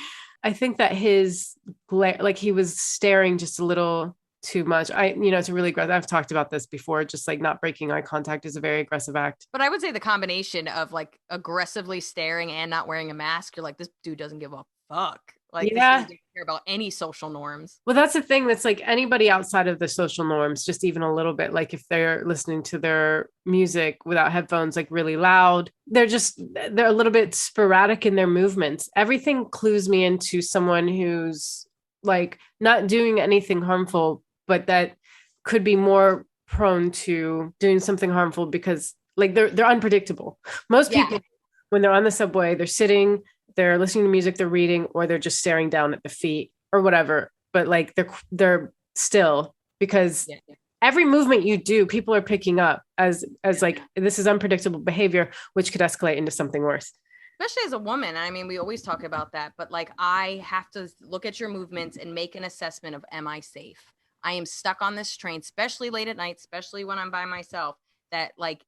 I think that his glare, like he was staring just a little too much. It's a really aggressive. I've talked about this before. Just like not breaking eye contact is a very aggressive act. But I would say the combination of like aggressively staring and not wearing a mask, you're like, this dude doesn't give a fuck. Like, this doesn't care about any social norms. Well, that's the thing. That's like anybody outside of the social norms, just even a little bit, like if they're listening to their music without headphones, like really loud, they're a little bit sporadic in their movements. Everything clues me into someone who's like not doing anything harmful, but that could be more prone to doing something harmful because like they're unpredictable. Most people when they're on the subway, they're sitting, they're listening to music, they're reading, or they're just staring down at the feet or whatever. But like they're still, because Yeah, yeah. every movement you do, people are picking up as like, this is unpredictable behavior, which could escalate into something worse. Especially as a woman. I mean, we always talk about that, but like I have to look at your movements and make an assessment of, am I safe? I am stuck on this train, especially late at night, especially when I'm by myself, that like,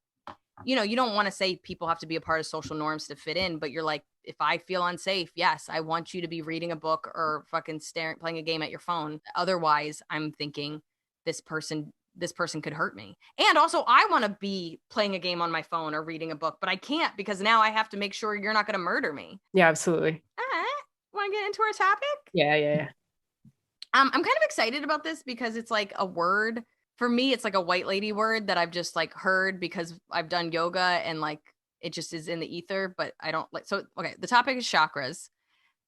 you know, you don't want to say people have to be a part of social norms to fit in, but you're like, if I feel unsafe, yes, I want you to be reading a book or fucking playing a game at your phone. Otherwise, I'm thinking this person could hurt me. And also I want to be playing a game on my phone or reading a book, but I can't, because now I have to make sure you're not going to murder me. Yeah, absolutely. All right. Want to get into our topic? Yeah. I'm kind of excited about this because it's like a word for me. It's like a white lady word that I've just like heard because I've done yoga and like it just is in the ether, but I don't like, so, okay. The topic is chakras.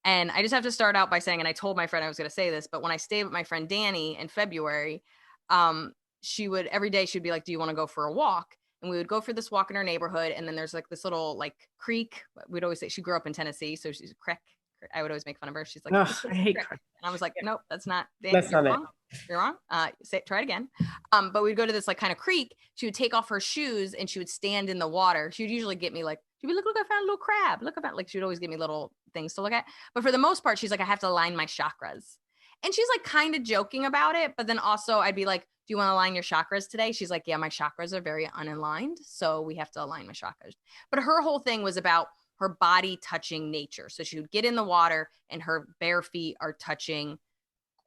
And I just have to start out by saying, and I told my friend I was going to say this, but when I stayed with my friend Danny in February, she would every day she'd be like, do you want to go for a walk? And we would go for this walk in our neighborhood. And then there's like this little like creek. We'd always say, she grew up in Tennessee, so she's a creek. I would always make fun of her. She's like, Ugh, I hate creek. And I was like, nope, that's not. That's you're not wrong. You're wrong. Try it again. But we'd go to this like kind of creek. She would take off her shoes and she would stand in the water. She would usually get me like, she'd be like, look, I found a little crab. Look, I found, like, she would always give me little things to look at. But for the most part, she's like, I have to align my chakras. And she's like kind of joking about it. But then also I'd be like, do you want to align your chakras today? She's like, yeah, my chakras are very unaligned, so we have to align my chakras. But her whole thing was about her body touching nature. So she would get in the water and her bare feet are touching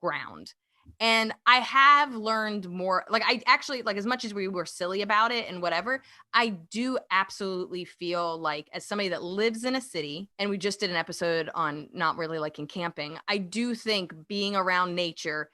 ground. And I have learned more, like I actually, like as much as we were silly about it and whatever, I do absolutely feel like, as somebody that lives in a city, and we just did an episode on not really liking camping, I do think being around nature,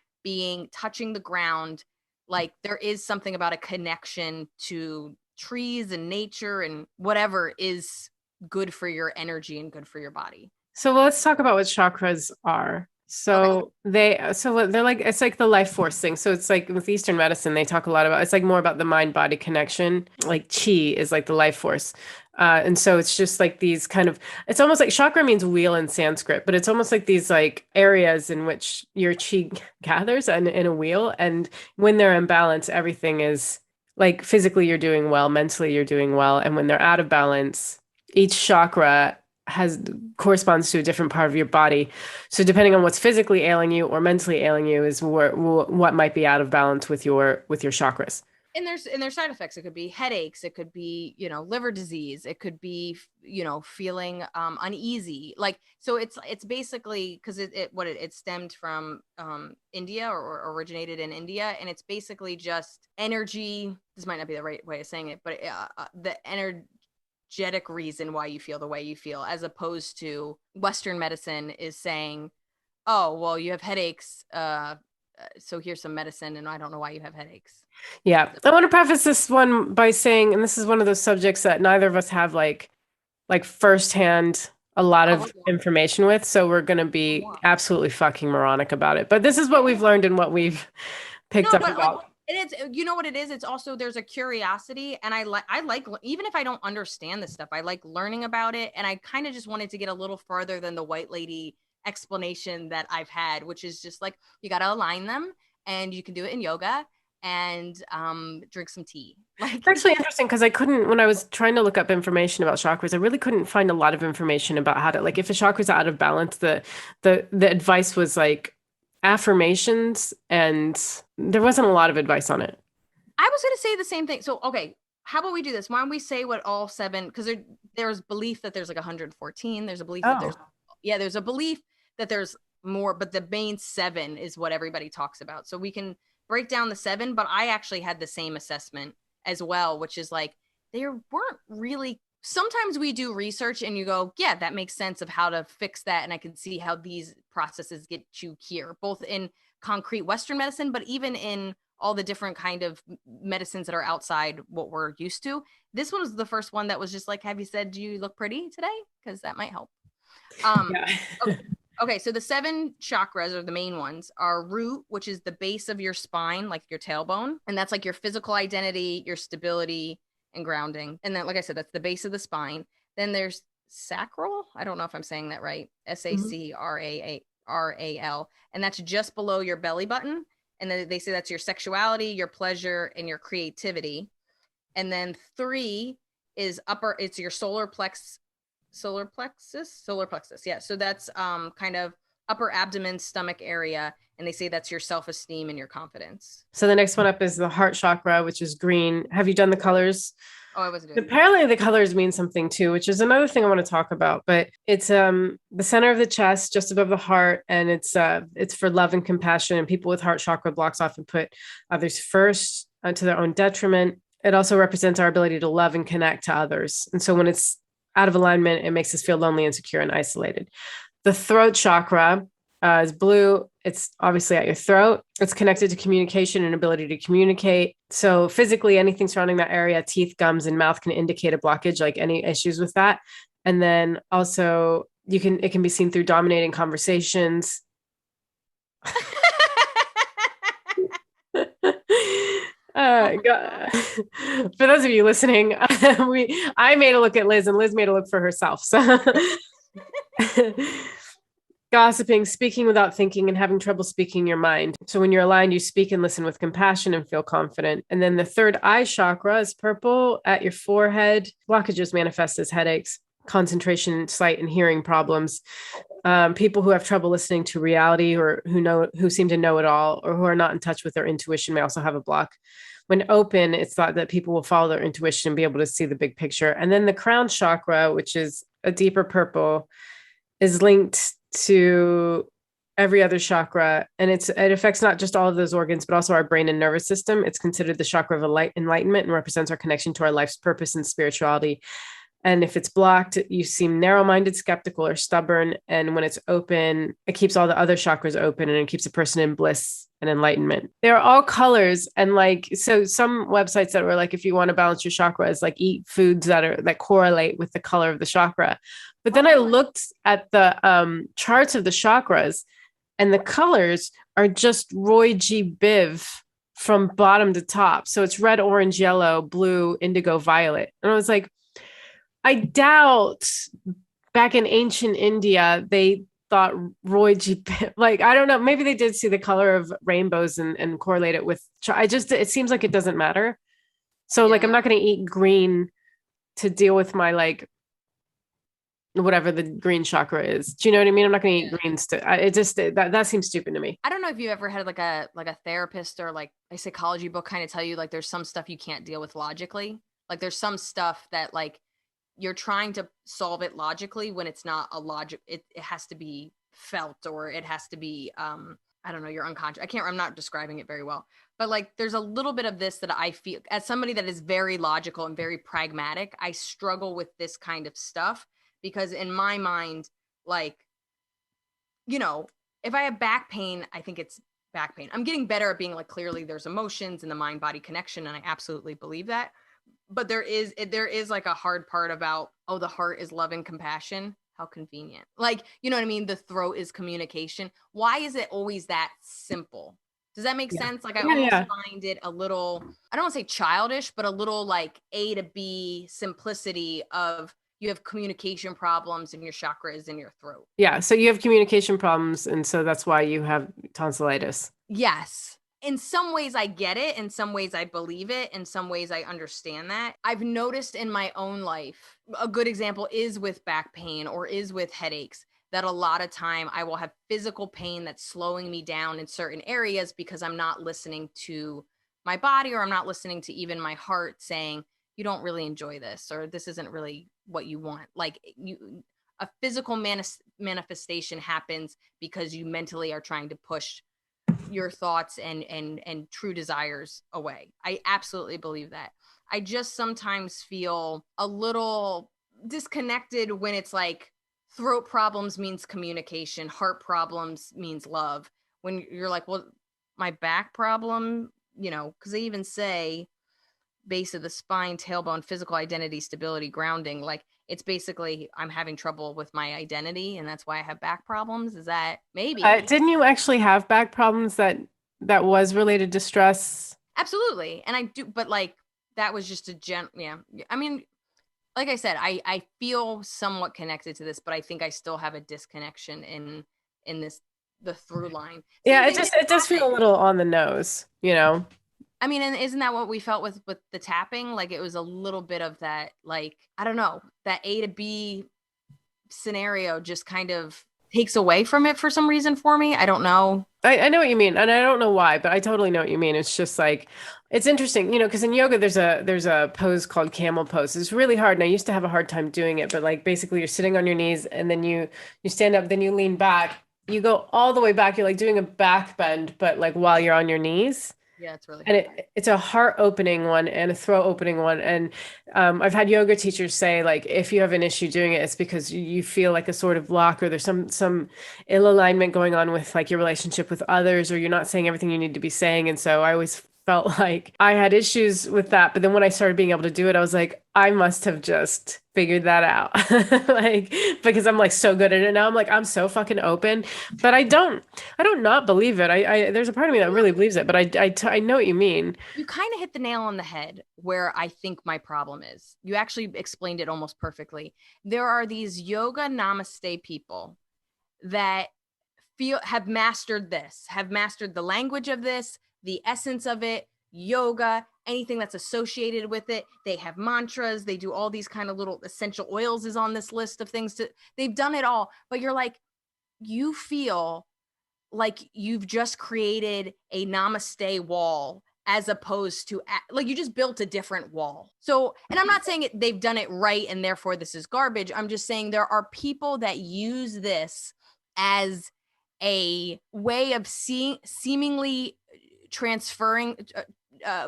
touching the ground, like there is something about a connection to trees and nature and whatever is good for your energy and good for your body. So let's talk about what chakras are. So they're like, it's like the life force thing. So it's like with Eastern medicine, they talk a lot about, it's like more about the mind body connection. Like chi is like the life force. And so it's just like these kind of, it's almost like chakra means wheel in Sanskrit, but it's almost like these like areas in which your chi gathers in a wheel. And when they're in balance, everything is like physically you're doing well, mentally you're doing well. And when they're out of balance, each chakra corresponds to a different part of your body. So depending on what's physically ailing you or mentally ailing you is what might be out of balance with your chakras. And there's side effects. It could be headaches. It could be, liver disease. It could be, feeling uneasy. Like, so it's basically, because it stemmed from India or originated in India. And it's basically just energy. This might not be the right way of saying it, but the energetic reason why you feel the way you feel, as opposed to Western medicine is saying, oh, well, you have headaches. So here's some medicine, and I don't know why you have headaches. Yeah. I want to preface this one by saying, and this is one of those subjects that neither of us have like firsthand a lot of information with. So we're going to be absolutely fucking moronic about it. But this is what we've learned and what we've picked up about. Like, it's, you know what it is? It's also, there's a curiosity, and I like, even if I don't understand this stuff, I like learning about it. And I kind of just wanted to get a little farther than the white lady explanation that I've had, which is just like, you got to align them, and you can do it in yoga and drink some tea. Like, it's actually interesting because I couldn't, when I was trying to look up information about chakras, I really couldn't find a lot of information about how to, like, if a chakra's out of balance, the advice was like affirmations, and there wasn't a lot of advice on it. I was going to say the same thing. So, okay, how about we do this? Why don't we say what all seven, because there's belief that there's like 114. There's a belief that there's a belief that there's more, but the main seven is what everybody talks about. So we can break down the seven, but I actually had the same assessment as well, which is like, there weren't really, sometimes we do research and you go, yeah, that makes sense of how to fix that. And I can see how these processes get you here, both in concrete Western medicine, but even in all the different kind of medicines that are outside what we're used to. This one was the first one that was just like, have you said, do you look pretty today? Because that might help. Okay, so the seven chakras, or the main ones, are root, which is the base of your spine, like your tailbone. And that's like your physical identity, your stability, and grounding. And then, like I said, that's the base of the spine. Then there's sacral. I don't know if I'm saying that right. Sacral. And that's just below your belly button. And then they say that's your sexuality, your pleasure, and your creativity. And then 3 is upper, it's your solar plexus. Yeah. So that's kind of upper abdomen, stomach area. And they say that's your self-esteem and your confidence. So the next one up is the heart chakra, which is green. Have you done the colors? Oh, I wasn't doing Apparently the colors mean something too, which is another thing I want to talk about, but it's the center of the chest, just above the heart. And it's for love and compassion, and people with heart chakra blocks often put others first to their own detriment. It also represents our ability to love and connect to others. And so when it's out of alignment, it makes us feel lonely, insecure, and isolated. The throat chakra is blue. It's obviously at your throat. It's connected to communication and ability to communicate. So physically, anything surrounding that area, teeth, gums, and mouth, can indicate a blockage, like any issues with that. And then also it can be seen through dominating conversations. For those of you listening, I made a look at Liz, and Liz made a look for herself. So gossiping, speaking without thinking, and having trouble speaking your mind. So when you're aligned, you speak and listen with compassion and feel confident. And then the third eye chakra is purple at your forehead. Blockages manifest as headaches, concentration, sight, and hearing problems. People who have trouble listening to reality, or who seem to know it all, or who are not in touch with their intuition, may also have a block. When open, it's thought that people will follow their intuition and be able to see the big picture. And then the crown chakra, which is a deeper purple, is linked to every other chakra. And it affects not just all of those organs, but also our brain and nervous system. It's considered the chakra of enlightenment and represents our connection to our life's purpose and spirituality. And if it's blocked, you seem narrow-minded, skeptical, or stubborn. And when it's open, it keeps all the other chakras open, and it keeps a person in bliss and enlightenment. They're all colors. And so some websites that were like, if you want to balance your chakras, like eat foods that correlate with the color of the chakra. But then I looked at the charts of the chakras, and the colors are just Roy G. Biv from bottom to top. So it's red, orange, yellow, blue, indigo, violet. And I was like, I doubt back in ancient India, they thought Roy G. Like, I don't know, maybe they did see the color of rainbows and correlate it with, it seems like it doesn't matter. So like, I'm not going to eat green to deal with my, like, whatever the green chakra is. Do you know what I mean? I'm not going to eat greens that seems stupid to me. I don't know if you ever had like a therapist or like a psychology book kind of tell you like there's some stuff you can't deal with logically. Like there's some stuff that like you're trying to solve it logically when it's not a logic. It has to be felt, or it has to be, I don't know, you're unconscious. I'm not describing it very well, but like, there's a little bit of this that I feel as somebody that is very logical and very pragmatic. I struggle with this kind of stuff because in my mind, like, you know, if I have back pain, I think it's back pain. I'm getting better at being like, clearly there's emotions in the mind body connection. And I absolutely believe that. But there is like a hard part about, oh, the heart is love and compassion. How convenient. Like, you know what I mean? The throat is communication. Why is it always that simple? Does that make sense? Like I almost find it a little, I don't want to say childish, but a little like A to B simplicity of you have communication problems and your chakra is in your throat. Yeah. So you have communication problems. And so that's why you have tonsillitis. Yes. In some ways I get it. In some ways I believe it. In some ways I understand that. I've noticed in my own life, a good example is with back pain or is with headaches, that a lot of time I will have physical pain that's slowing me down in certain areas because I'm not listening to my body, or I'm not listening to even my heart saying, you don't really enjoy this, or this isn't really what you want. Like a physical manifestation happens because you mentally are trying to push your thoughts and true desires away. I absolutely believe that. I just sometimes feel a little disconnected when it's like throat problems means communication, heart problems means love. When you're like, well, my back problem, you know, because they even say base of the spine, tailbone, physical identity, stability, grounding. Like it's basically I'm having trouble with my identity, and that's why I have back problems. Is that maybe? Didn't you actually have back problems that was related to stress? Absolutely. And I do, but like that was just a yeah. I mean, like I said, I feel somewhat connected to this, but I think I still have a disconnection in this, the through line. Same Yeah, thing with it does feel a tapping. little on the nose, you know. I mean, and isn't that what we felt with the tapping? Like it was a little bit of that, like, I don't know, that A to B scenario just kind of takes away from it for some reason for me. I don't know. I know what you mean, and I don't know why, but I totally know what you mean. It's just like it's interesting, you know, because in yoga there's a pose called Camel Pose. It's really hard, and I used to have a hard time doing it, but like basically you're sitting on your knees and then you stand up, then you lean back, you go all the way back. You're like doing a back bend, but like while you're on your knees. Yeah, it's really And hard. it's a heart opening one and a throat opening one. And I've had yoga teachers say like if you have an issue doing it, it's because you feel like a sort of block or there's some ill alignment going on with like your relationship with others, or you're not saying everything you need to be saying. And so I always felt like I had issues with that. But then when I started being able to do it, I was like, I must have just figured that out. Like because I'm like so good at it now. I'm like, I'm so fucking open. But I don't not believe it. There's a part of me that really believes it, but I know what you mean. You kind of hit the nail on the head where I think my problem is. You actually explained it almost perfectly. There are these yoga namaste people that have mastered this, have mastered the language of this, the essence of it, yoga, anything that's associated with it. They have mantras, they do all these kind of little essential oils is on this list of things they've done it all, but you're like, you feel like you've just created a namaste wall as opposed to like you just built a different wall. So, and I'm not saying they've done it right and therefore this is garbage. I'm just saying there are people that use this as a way of seemingly transferring,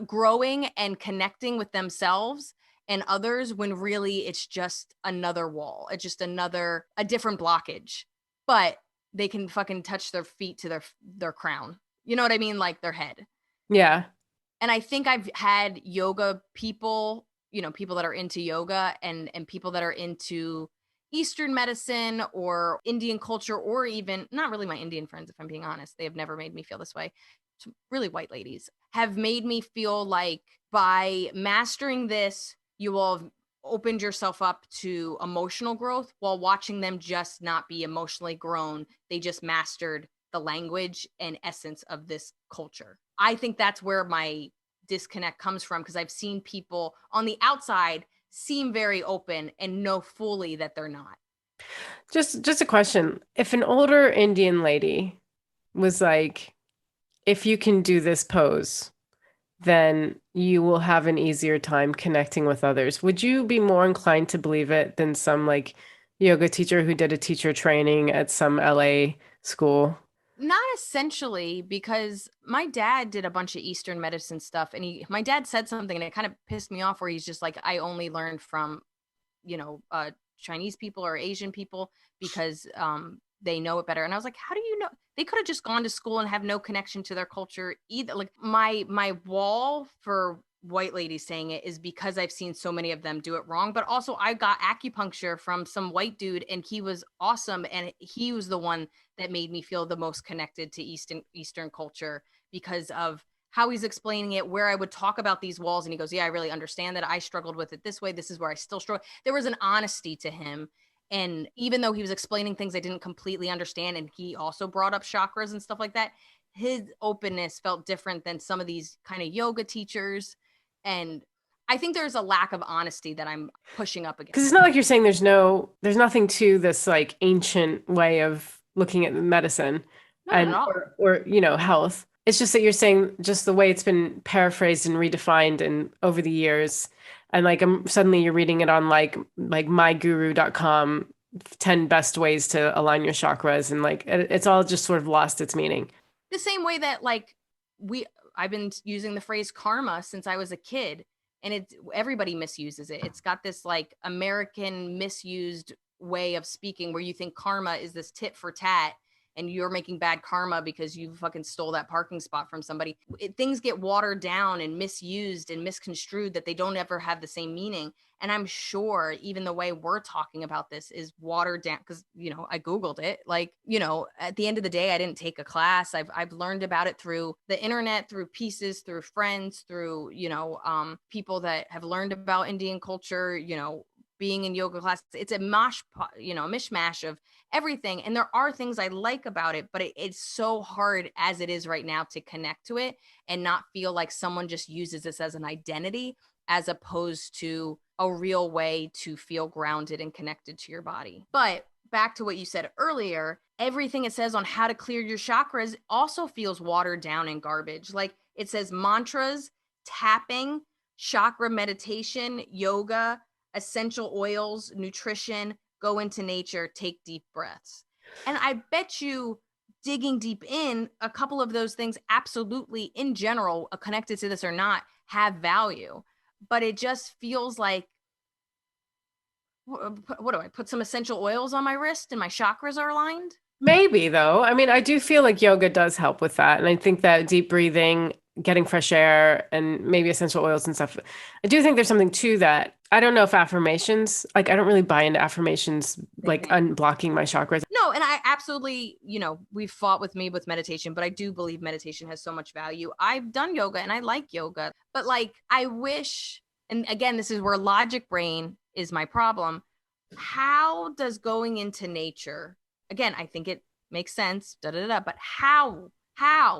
growing and connecting with themselves and others when really it's just another wall. It's just a different blockage. But they can fucking touch their feet to their crown. You know what I mean? Like their head. Yeah. And I think I've had yoga people, you know, people that are into yoga and people that are into Eastern medicine or Indian culture, or even not really my Indian friends, if I'm being honest. They have never made me feel this way. It's really white ladies have made me feel like by mastering this, you will have opened yourself up to emotional growth while watching them just not be emotionally grown. They just mastered the language and essence of this culture. I think that's where my disconnect comes from, because I've seen people on the outside seem very open and know fully that they're not. Just a question. If an older Indian lady was like, if you can do this pose, then you will have an easier time connecting with others. Would you be more inclined to believe it than some like yoga teacher who did a teacher training at some LA school? Not essentially, because my dad did a bunch of Eastern medicine stuff, and my dad said something and it kind of pissed me off, where he's just like, I only learned from, you know, Chinese people or Asian people because they know it better. And I was like, how do you know? They could have just gone to school and have no connection to their culture either. Like my wall for white ladies saying it is because I've seen so many of them do it wrong. But also I got acupuncture from some white dude and he was awesome. And he was the one that made me feel the most connected to Eastern culture because of how he's explaining it, where I would talk about these walls. And he goes, yeah, I really understand that. I struggled with it this way. This is where I still struggle. There was an honesty to him. And even though he was explaining things I didn't completely understand, and he also brought up chakras and stuff like that, his openness felt different than some of these kind of yoga teachers. And I think there's a lack of honesty that I'm pushing up against. Because it's not like you're saying there's nothing to this like ancient way of looking at medicine and or you know health. It's just that you're saying just the way it's been paraphrased and redefined and over the years. And like suddenly you're reading it on like myguru.com 10 best ways to align your chakras, and like it's all just sort of lost its meaning. The same way that like I've been using the phrase karma since I was a kid, and everybody misuses it. It's got this like American misused way of speaking where you think karma is this tit for tat and you're making bad karma because you fucking stole that parking spot from somebody. Things get watered down and misused and misconstrued that they don't ever have the same meaning. And I'm sure even the way we're talking about this is watered down because, you know, I Googled it. Like, you know, at the end of the day, I didn't take a class. I've learned about it through the internet, through pieces, through friends, through, you know, people that have learned about Indian culture, you know, being in yoga class. It's a mishmash of everything. And there are things I like about it, but it's so hard as it is right now to connect to it and not feel like someone just uses this as an identity, as opposed to a real way to feel grounded and connected to your body. But back to what you said earlier, everything it says on how to clear your chakras also feels watered down and garbage. Like it says mantras, tapping, chakra meditation, yoga, essential oils, nutrition, go into nature, take deep breaths. And I bet you digging deep in, a couple of those things absolutely in general, connected to this or not, have value. But it just feels like, what do I put some essential oils on my wrist and my chakras are aligned? Maybe though. I mean, I do feel like yoga does help with that. And I think that deep breathing, getting fresh air, and maybe essential oils and stuff. I do think there's something to that. I don't know if affirmations, like I don't really buy into affirmations, like unblocking my chakras. No, and I absolutely, we've fought with me with meditation, but I do believe meditation has so much value. I've done yoga and I like yoga, but like I wish, and again, this is where logic brain is my problem. How does going into nature, again, I think it makes sense, but how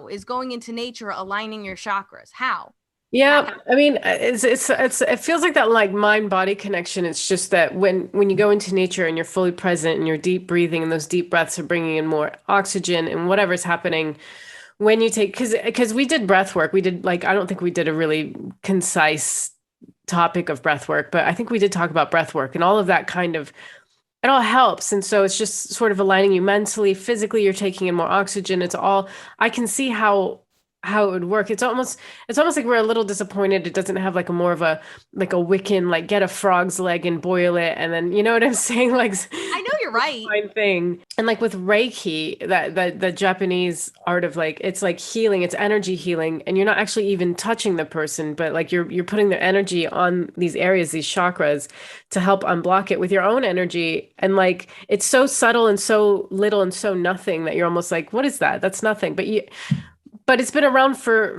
is going into nature aligning your chakras? How? Yeah, I mean, it feels like that like mind body connection. It's just that when you go into nature and you're fully present and you're deep breathing and those deep breaths are bringing in more oxygen and whatever's happening when you take, because we did breath work. We did like, I don't think we did a really concise topic of breath work, but I think we did talk about breath work and all of that kind of, it all helps. And so it's just sort of aligning you mentally, physically, you're taking in more oxygen. It's all, I can see how it would work. It's almost like we're a little disappointed it doesn't have like a more of a like a Wiccan, like get a frog's leg and boil it and then you know what I'm saying? Like I know you're right. Fine thing. And like with Reiki, that the Japanese art of like it's like healing, it's energy healing, and you're not actually even touching the person, but like you're putting their energy on these areas, these chakras, to help unblock it with your own energy. And like it's so subtle and so little and so nothing that you're almost like, what is that? That's nothing. But it's been around for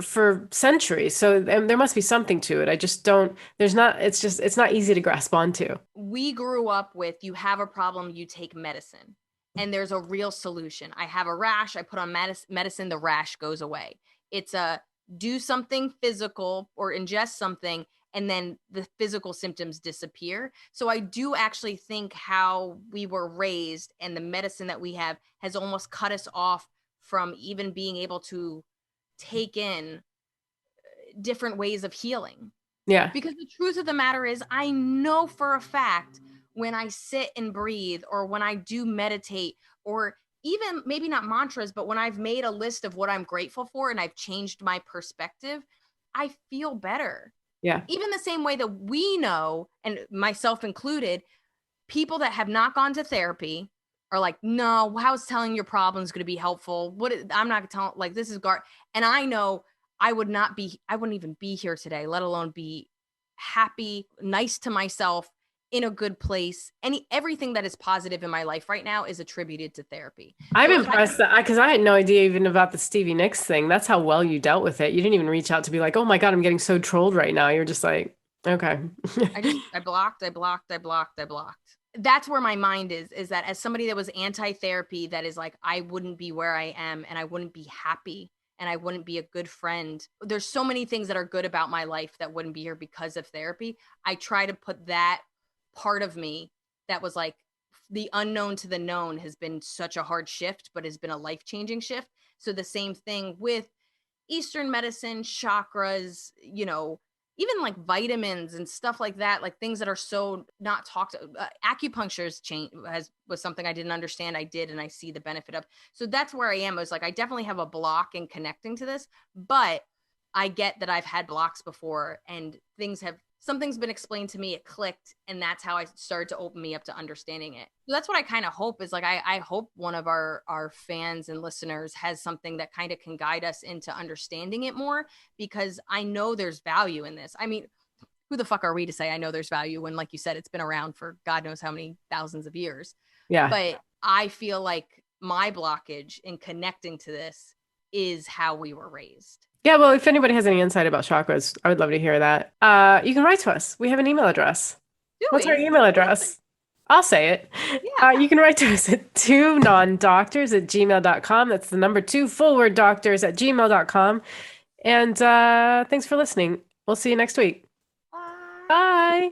centuries, so there must be something to it. I just don't. There's not. It's not easy to grasp onto. We grew up with you have a problem, you take medicine, and there's a real solution. I have a rash, I put on medicine, the rash goes away. It's a do something physical or ingest something, and then the physical symptoms disappear. So I do actually think how we were raised and the medicine that we have has almost cut us off from even being able to take in different ways of healing. Yeah. Because the truth of the matter is, I know for a fact when I sit and breathe or when I do meditate or even maybe not mantras, but when I've made a list of what I'm grateful for and I've changed my perspective, I feel better. Yeah. Even the same way that we know, and myself included, people that have not gone to therapy are like, no, how's telling your problems going to be helpful? I'm not telling, like, this is and I know I wouldn't even be here today, let alone be happy, nice to myself, in a good place. Everything that is positive in my life right now is attributed to therapy. I'm impressed because I had no idea even about the Stevie Nicks thing. That's how well you dealt with it. You didn't even reach out to be like, oh my God, I'm getting so trolled right now. You're just like, okay. I blocked. That's where my mind is that as somebody that was anti-therapy, that is like, I wouldn't be where I am and I wouldn't be happy and I wouldn't be a good friend. There's so many things that are good about my life that wouldn't be here because of therapy. I try to put that part of me that was like the unknown to the known has been such a hard shift, but has been a life-changing shift. So the same thing with Eastern medicine, chakras, even like vitamins and stuff like that, like things that are so not talked. Acupuncture's was something I didn't understand. I did, and I see the benefit of. So that's where I am. I was like, I definitely have a block in connecting to this, but I get that I've had blocks before, and something's been explained to me. It clicked, and that's how I started to open me up to understanding it. So that's what I kind of hope is like, I hope one of our fans and listeners has something that kind of can guide us into understanding it more, because I know there's value in this. I mean, who the fuck are we to say I know there's value when, like you said, it's been around for God knows how many thousands of years. Yeah. But I feel like my blockage in connecting to this is how we were raised. Yeah, well, if anybody has any insight about chakras, I would love to hear that. You can write to us. We have an email address. What's our email address? I'll say it. Yeah. You can write to us at 2nondoctors@gmail.com. That's the number 2 full word doctors@gmail.com. And thanks for listening. We'll see you next week. Bye. Bye.